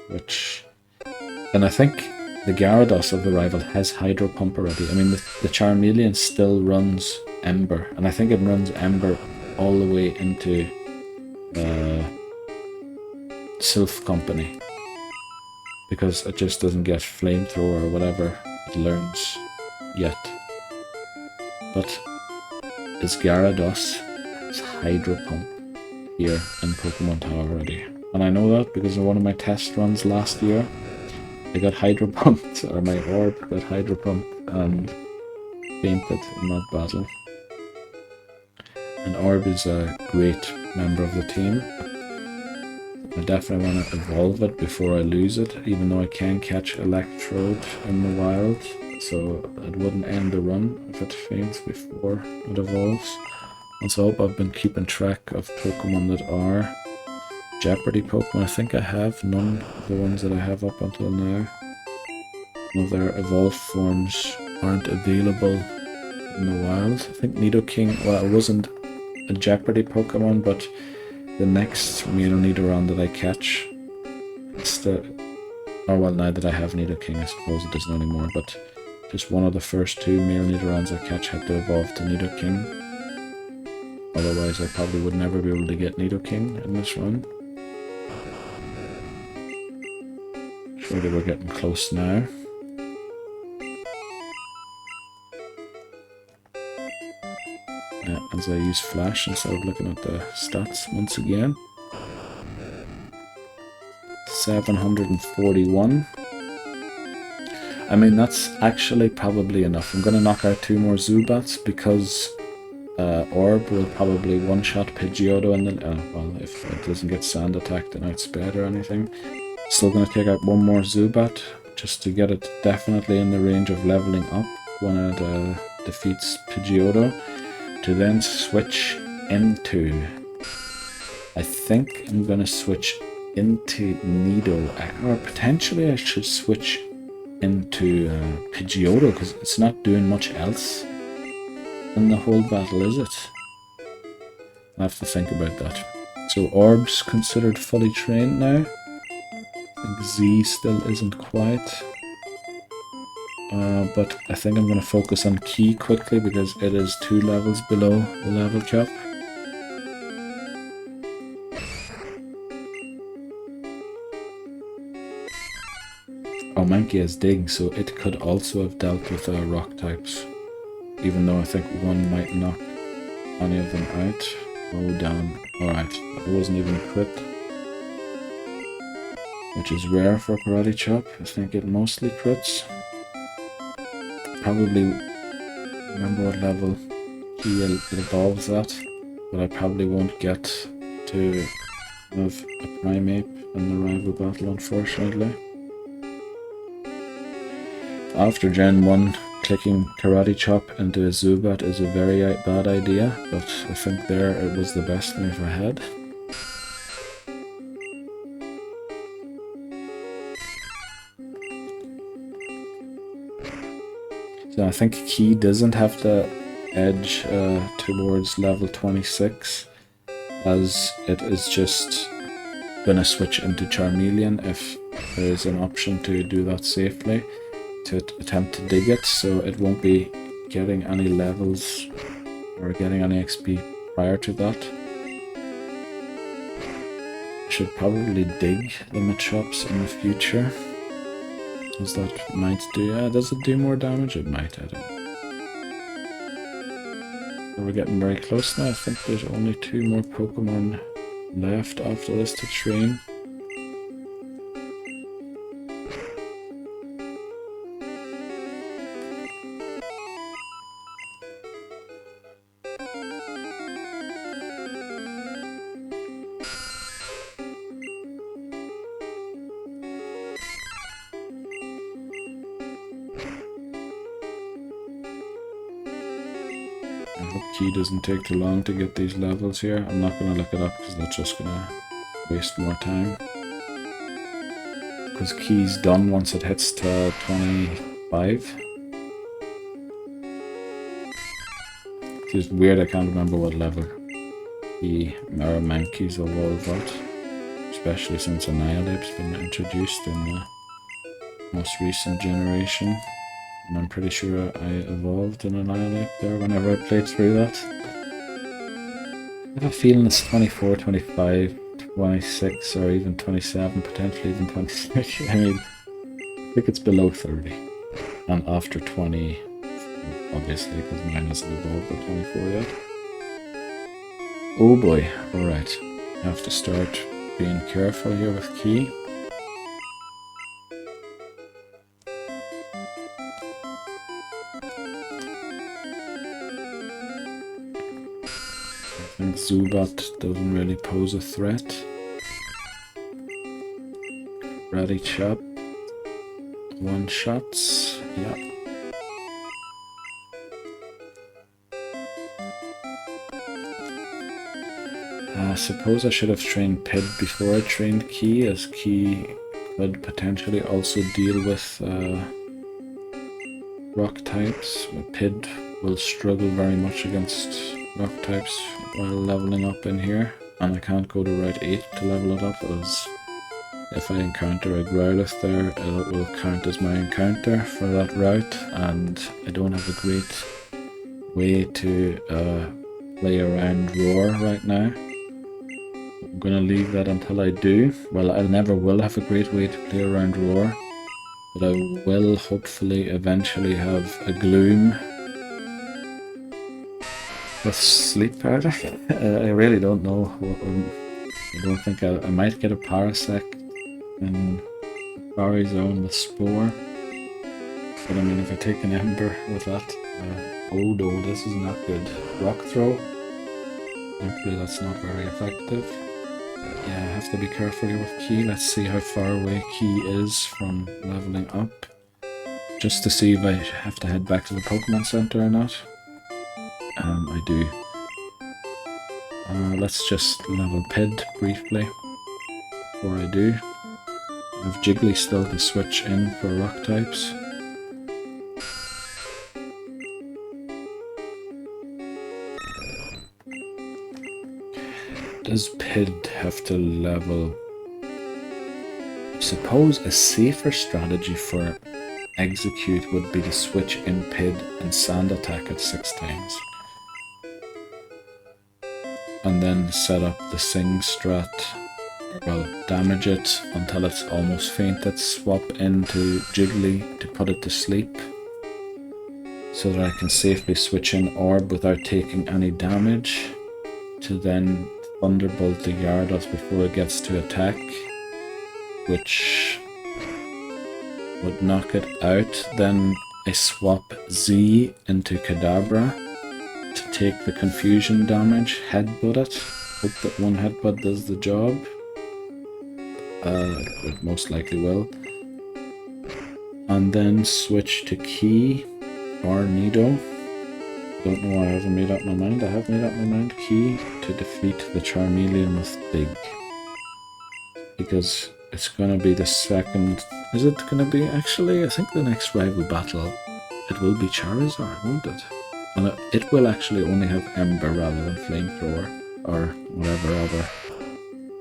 Speaker 1: which... And I think the Gyarados of the rival has Hydro Pump already. I mean, the Charmeleon still runs Ember, and I think it runs Ember all the way into Sylph Company, because it just doesn't get Flamethrower or whatever it learns yet. But it's Gyarados has Hydro Pump here in Pokemon Tower already. And I know that because in one of my test runs last year, I got Hydro Pumped, or my Orb got Hydro Pumped and fainted in that battle. And Orb is a great member of the team. I definitely want to evolve it before I lose it, even though I can catch Electrode in the wild, so it wouldn't end the run if it faints before it evolves. And so I hope I've been keeping track of Pokemon that are Jeopardy Pokemon. I think I have none of the ones that I have up until now. None of their evolved forms aren't available in the wild. I think Nidoking, well, it wasn't a Jeopardy Pokemon, but the next male Nidoran that I catch, it's the... Oh well, now that I have Nidoking, I suppose it isn't anymore, but just one of the first two male Nidorans I catch had to evolve to Nidoking. Otherwise I probably would never be able to get Nidoking in this run. Surely we're getting close now. As I use Flash instead of looking at the stats once again. 741. I mean, that's actually probably enough. I'm going to knock out 2 more Zubats because Orb will probably one-shot Pidgeotto and then, well, if it doesn't get sand attacked and outsped or anything. Still going to take out 1 more Zubat just to get it definitely in the range of leveling up when it defeats Pidgeotto. To then switch into... I think I'm going to switch into Nido, or potentially I should switch into Pidgeotto, because it's not doing much else in the whole battle, is it? I have to think about that. So Orb's considered fully trained now. I think Z still isn't quite. But I think I'm going to focus on Key quickly because it is 2 levels below the level cap. Oh, Mankey has Dig, so it could also have dealt with rock types. Even though I think one might knock any of them out. Oh damn. Alright, it wasn't even a crit. Which is rare for Karate Chop. I think it mostly crits. Probably remember what level it evolves at, but I probably won't get to have a Primeape in the rival battle, unfortunately. After Gen 1, clicking Karate Chop into a Zubat is a very bad idea, but I think there it was the best move I had. So I think Key doesn't have the edge towards level 26, as it is just going to switch into Charmeleon if there is an option to do that safely, to attempt to dig it, so it won't be getting any levels or getting any XP prior to that. Should probably dig the Machops in the future. As that might do, does it do more damage? It might, I don't know. We're getting very close now. I think there's only 2 more Pokemon left after this to train. I hope Key doesn't take too long to get these levels here. I'm not going to look it up because that's just going to waste more time. Because Key's done once it hits to 25. It's just weird, I can't remember what level Key or Mankey's evolved at. It's especially since Annihilate's been introduced in the most recent generation. And I'm pretty sure I evolved in Annihilate there whenever I played through that. I have a feeling it's 24, 25, 26, or even 27, potentially even 26. I mean, I think it's below 30. And after 20, obviously, because mine isn't evolved at 24 yet. Oh boy, alright. I have to start being careful here with Key. I think Zubat doesn't really pose a threat. Ready Chop. One shots. Yeah. I suppose I should have trained Pid before I trained Key, as Key could potentially also deal with rock types. Pid will struggle very much against rock types while leveling up in here, and I can't go to Route 8 to level it up, as if I encounter a Growlithe there, it will count as my encounter for that route, and I don't have a great way to play around Roar right now. I'm gonna leave that until I do. Well, I never will have a great way to play around Roar, but I will hopefully eventually have a Gloom with Sleep Powder. I really don't know. I don't think I might get a Parasect in Fairy Zone with Spore. But I mean, if I take an Ember with that, oh no, this is not good. Rock Throw. Hopefully that's not very effective. Yeah, I have to be careful here with Key. Let's see how far away Key is from leveling up, just to see if I have to head back to the Pokemon Center or not. I do. Let's just level Pid briefly before I do. I have Jiggly still to switch in for rock types. Does Pid have to level? I suppose a safer strategy for Execute would be to switch in Pid and Sand Attack at 6 times. And then set up the Sing strat, well, damage it until it's almost fainted, swap into Jiggly to put it to sleep, so that I can safely switch in Orb without taking any damage, to then Thunderbolt the Gyarados before it gets to attack, which would knock it out. Then I swap Z into Kadabra to take the confusion damage, headbutt it, hope that one headbutt does the job. It most likely will. And then switch to Key or Nido. Don't know why I haven't made up my mind. I have made up my mind. Key to defeat the Charmeleon with Big. Because it's gonna be the second... Is it gonna be... Actually, I think the next rival battle, it will be Charizard, won't it? And it will actually only have Ember rather than Flamethrower, or whatever other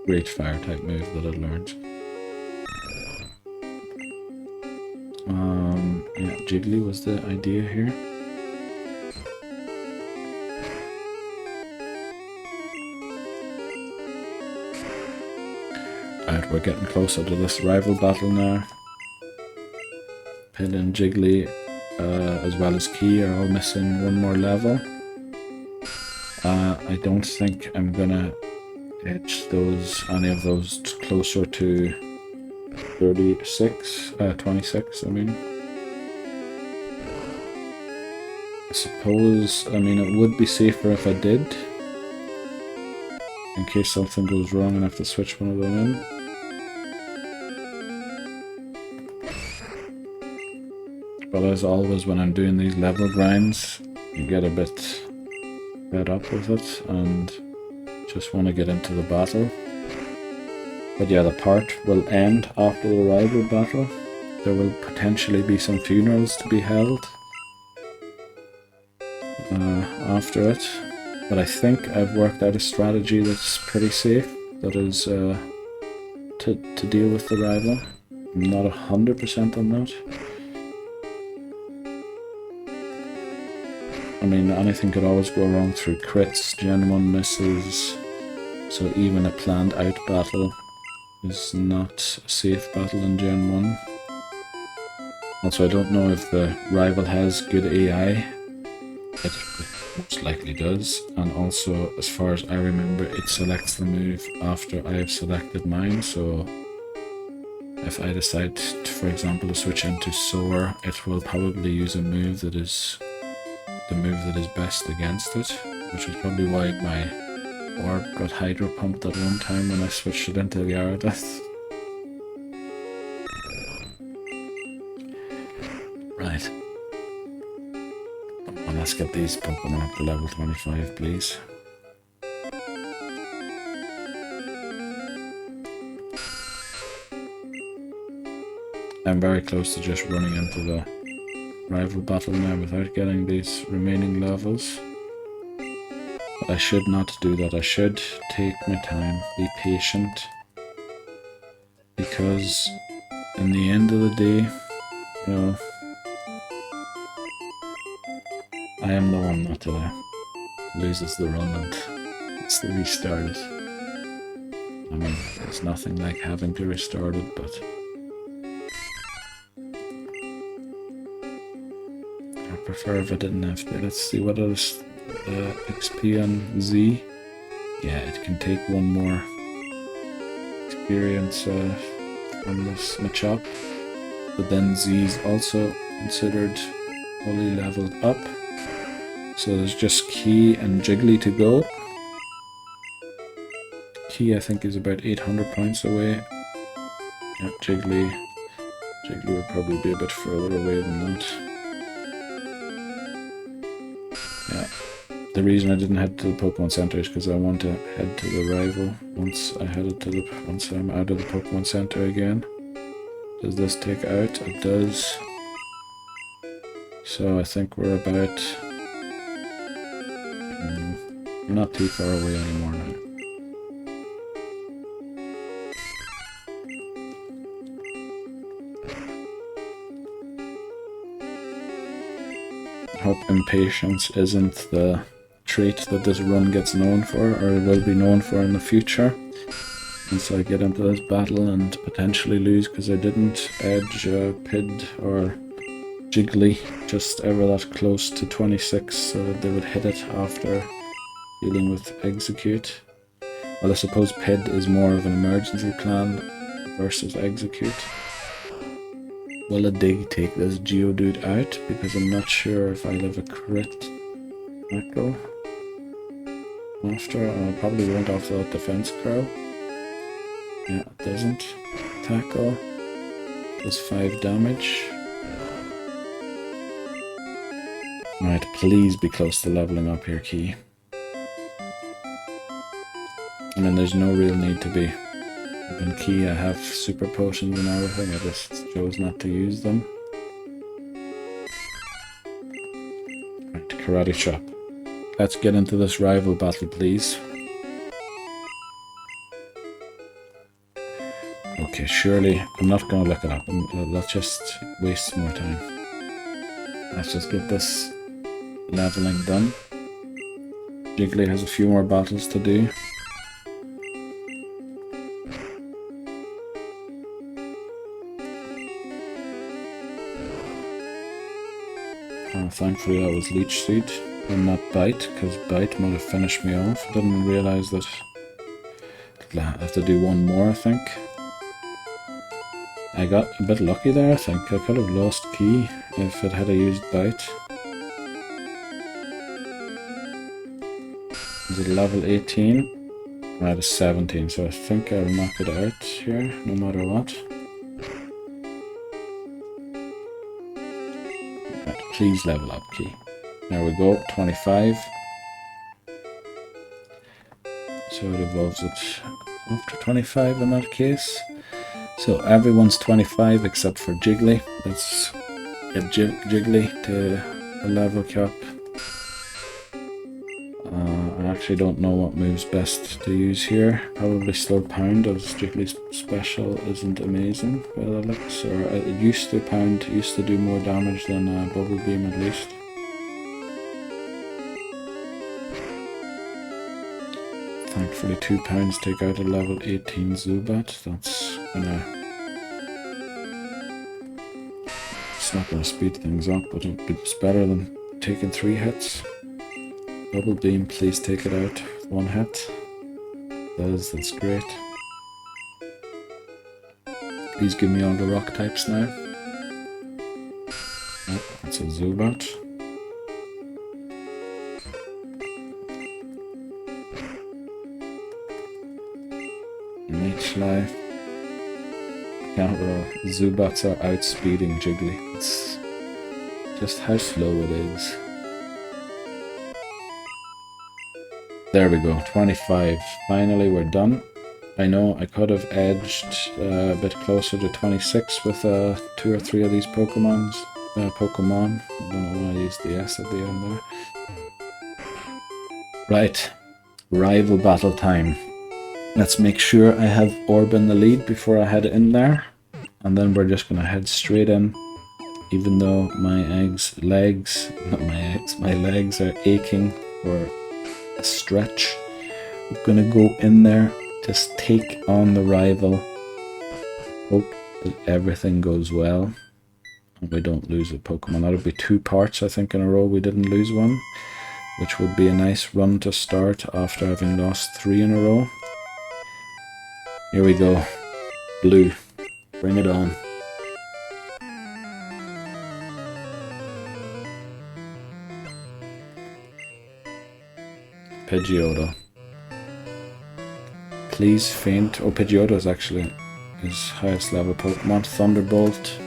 Speaker 1: great fire type move that it learned. Yeah, Jiggly was the idea here. Alright, we're getting closer to this rival battle now. Pid and Jiggly, as well as Key, are all missing one more level. I don't think I'm gonna edge any of those closer to 26, I mean. I suppose, I mean, it would be safer if I did, in case something goes wrong and I have to switch one of them in. But as always, when I'm doing these level grinds, you get a bit fed up with it and just want to get into the battle. But yeah, the part will end after the rival battle. There will potentially be some funerals to be held after it. But I think I've worked out a strategy that's pretty safe, that is to deal with the rival. I'm not 100% on that. I mean, anything could always go wrong through crits, Gen 1 misses, so even a planned out battle is not a safe battle in Gen 1. Also, I don't know if the rival has good AI. It most likely does, and also, as far as I remember, it selects the move after I have selected mine, so if I decide, for example, to switch into Soar, it will probably use a move that is the move that is best against it, which is probably why my orb got Hydro Pumped at one time when I switched it into Gyarados. Right. Come on, let's get these Pokemon up to level 25, please. I'm very close to just running into the rival battle now without getting these remaining levels. But I should not do that. I should take my time, be patient, because in the end of the day, you know, I am the one that loses the run and it's to restart it. I mean, it's nothing like having to restart it, but I prefer if I didn't have to. Let's see what else. XP on Z. Yeah, it can take one more experience from this Machop. But then Z is also considered fully leveled up. So there's just Key and Jiggly to go. Key I think is about 800 points away. Yeah, Jiggly would probably be a bit further away than that. Yeah. The reason I didn't head to the Pokemon Center is because I want to head to the rival once I'm out of the Pokemon Center again. Does this take out? It does. So I think we're about not too far away anymore now. I hope impatience isn't the trait that this run gets known for, or will be known for in the future. And so I get into this battle and potentially lose because I didn't edge Pid or Jiggly just ever that close to 26 so that they would hit it after dealing with Execute. Well, I suppose Pid is more of an emergency plan versus Execute. Will a Dig take this Geodude out? Because I'm not sure if I'll have a crit tackle after. I probably won't after that defense curl. Yeah, it doesn't. Tackle. Does 5 damage. Right, please be close to leveling up here, Key. I mean, there's no real need to be. In Key, I have super potions and everything, I just chose not to use them. Right, Karate Chop. Let's get into this rival battle, please. Okay, surely, I'm not going to look it up. Let's just waste more time. Let's just get this leveling done. Jiggly has a few more battles to do. Thankfully that was Leech Seed and not Bite, because Bite might have finished me off. I didn't realise that I have to do one more, I think. I got a bit lucky there, I think. I could have lost Key if it had used Bite. Is it level 18? Right, it's 17, so I think I'll knock it out here, no matter what. Right, please level up, Key. There we go, 25. So it evolves it after 25 in that case. So everyone's 25 except for Jiggly. Let's get Jiggly to a level cap. I actually don't know what move's best to use here. Probably slow pound, as strictly special isn't amazing by the looks. Or it used to pound, used to do more damage than bubble beam at least. Thankfully 2 pounds take out a level 18 Zubat. That's gonna... It's not gonna speed things up, but it's better than taking 3 hits. Bubble beam, please take it out. 1 hit. That's great. Please give me all the rock types now. Oh, that's a Zubat. Life. Can't roll. Zubats are outspeeding Jiggly. It's just how slow it is. There we go, 25. Finally we're done. I know I could have edged a bit closer to 26 with 2 or 3 of these Pokemon. I don't know why I used the S at the end there. Right, rival battle time. Let's make sure I have Orb in the lead before I head in there. And then we're just gonna head straight in. Even though my legs are aching for a stretch. I'm gonna go in there, just take on the rival. Hope that everything goes well. And we don't lose a Pokemon. That'll be 2 parts, I think, in a row we didn't lose one. Which would be a nice run to start after having lost 3 in a row. Here we go. Blue. Bring it on. Pidgeotto. Please faint. Oh, Pidgeotto is actually his highest level Pokemon. Thunderbolt.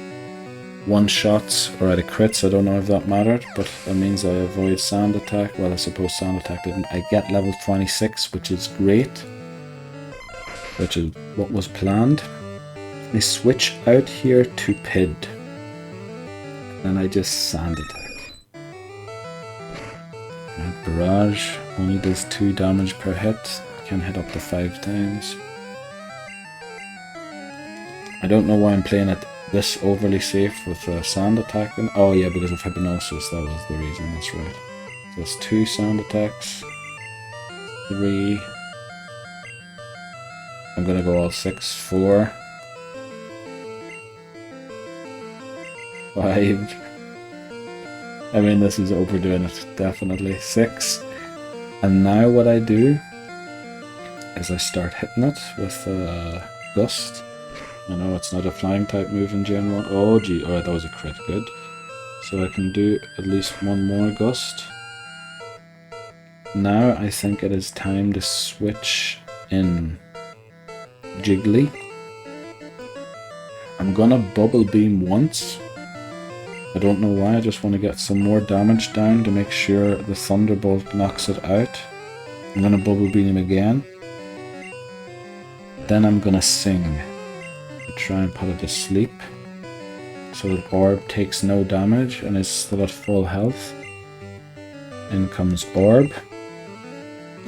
Speaker 1: 1-shots or out of crits. I don't know if that mattered, but that means I avoid Sand Attack. Well, I suppose Sand Attack didn't. I get level 26, which is great. Which is what was planned. I switch out here to Pid. And I just Sand Attack. Right, Barrage only does 2 damage per hit. Can hit up to 5 times. I don't know why I'm playing it this overly safe with Sand Attack. Oh yeah, because of Hypnosis, that was the reason, that's right. So it's 2 Sand Attacks. 3... I'm gonna go all 6, 4, 5. I mean, this is overdoing it, definitely. 6. And now what I do is I start hitting it with Gust. I know it's not a flying type move in general. Oh gee, oh that was a crit, good. So I can do at least 1 more Gust. Now I think it is time to switch in Jiggly. I'm gonna Bubble Beam once. I don't know why, I just want to get some more damage down to make sure the Thunderbolt knocks it out. I'm gonna Bubble Beam him again. Then I'm gonna Sing to try and put it to sleep. So that Orb takes no damage and is still at full health. In comes Orb.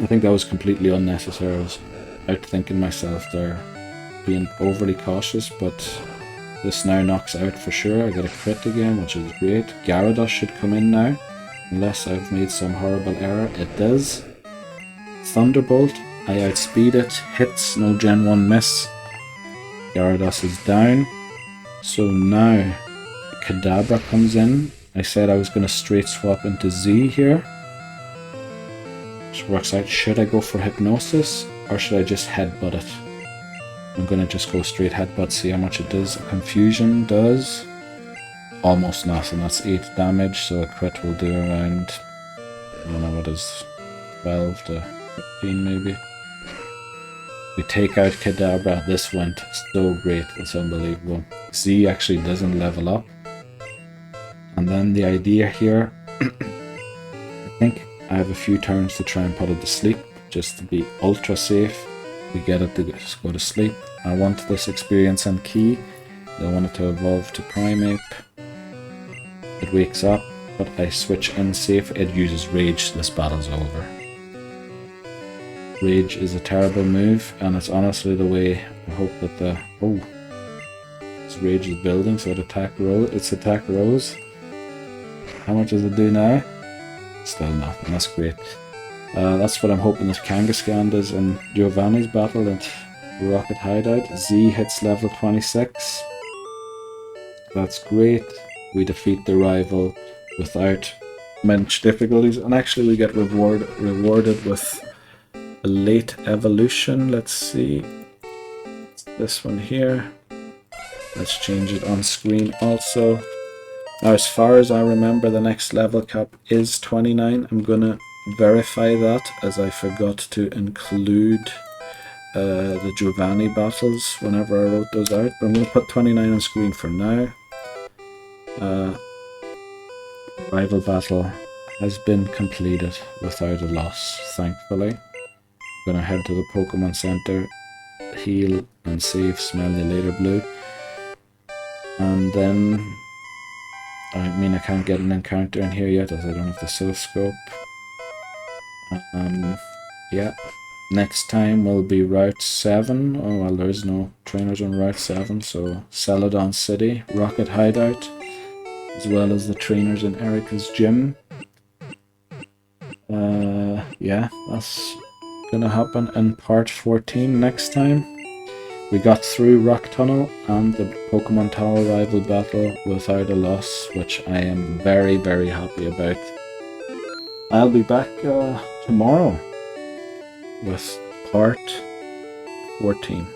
Speaker 1: I think that was completely unnecessary. I was outthinking myself there, being overly cautious, but this now knocks out for sure. I got a crit again, which is great. Gyarados should come in now, unless I've made some horrible error. It does. Thunderbolt, I outspeed it, hits, no Gen 1 miss. Gyarados is down. So now Kadabra comes in. I said I was going to straight swap into Z here. Which works out. Should I go for Hypnosis? Or should I just headbutt it? I'm gonna just go straight headbutt, see how much it does. Confusion does almost nothing. That's 8 damage, so a crit will do around, I don't know what is, 12 to 15 maybe. We take out Kadabra. This went so great, it's unbelievable. Z actually doesn't level up. And then the idea here, I think I have a few turns to try and put it to sleep. Just to be ultra safe, we get it to just go to sleep. I want this experience and key. I want it to evolve to Primeape. It wakes up, but I switch in safe. It uses Rage. This battle's over. Rage is a terrible move, and it's honestly the way I hope that the... Oh! This Rage is building, so it attack Rose. How much does it do now? Still nothing, that's great. That's what I'm hoping that Kangaskhan does in Giovanni's battle at Rocket Hideout. Z hits level 26. That's great. We defeat the rival without much difficulties, and actually we get rewarded with a late evolution. Let's see. This one here. Let's change it on screen also. Now, as far as I remember, the next level cap is 29. I'm gonna verify that, as I forgot to include the Giovanni battles whenever I wrote those out. But I'm gonna put 29 on screen for now. Rival battle has been completed without a loss, thankfully. I'm gonna head to the Pokemon Center, heal and save Smell You Later Blue. And then, I mean, I can't get an encounter in here yet as I don't have the Silphscope. Yeah, next time will be Route 7. Oh well, there's no trainers on Route 7, so Celadon City, Rocket Hideout, as well as the trainers in Erica's gym. Yeah, that's gonna happen in part 14 next time. We got through Rock Tunnel and the Pokemon Tower rival battle without a loss, which I am very, very happy about. I'll be back tomorrow with part 14.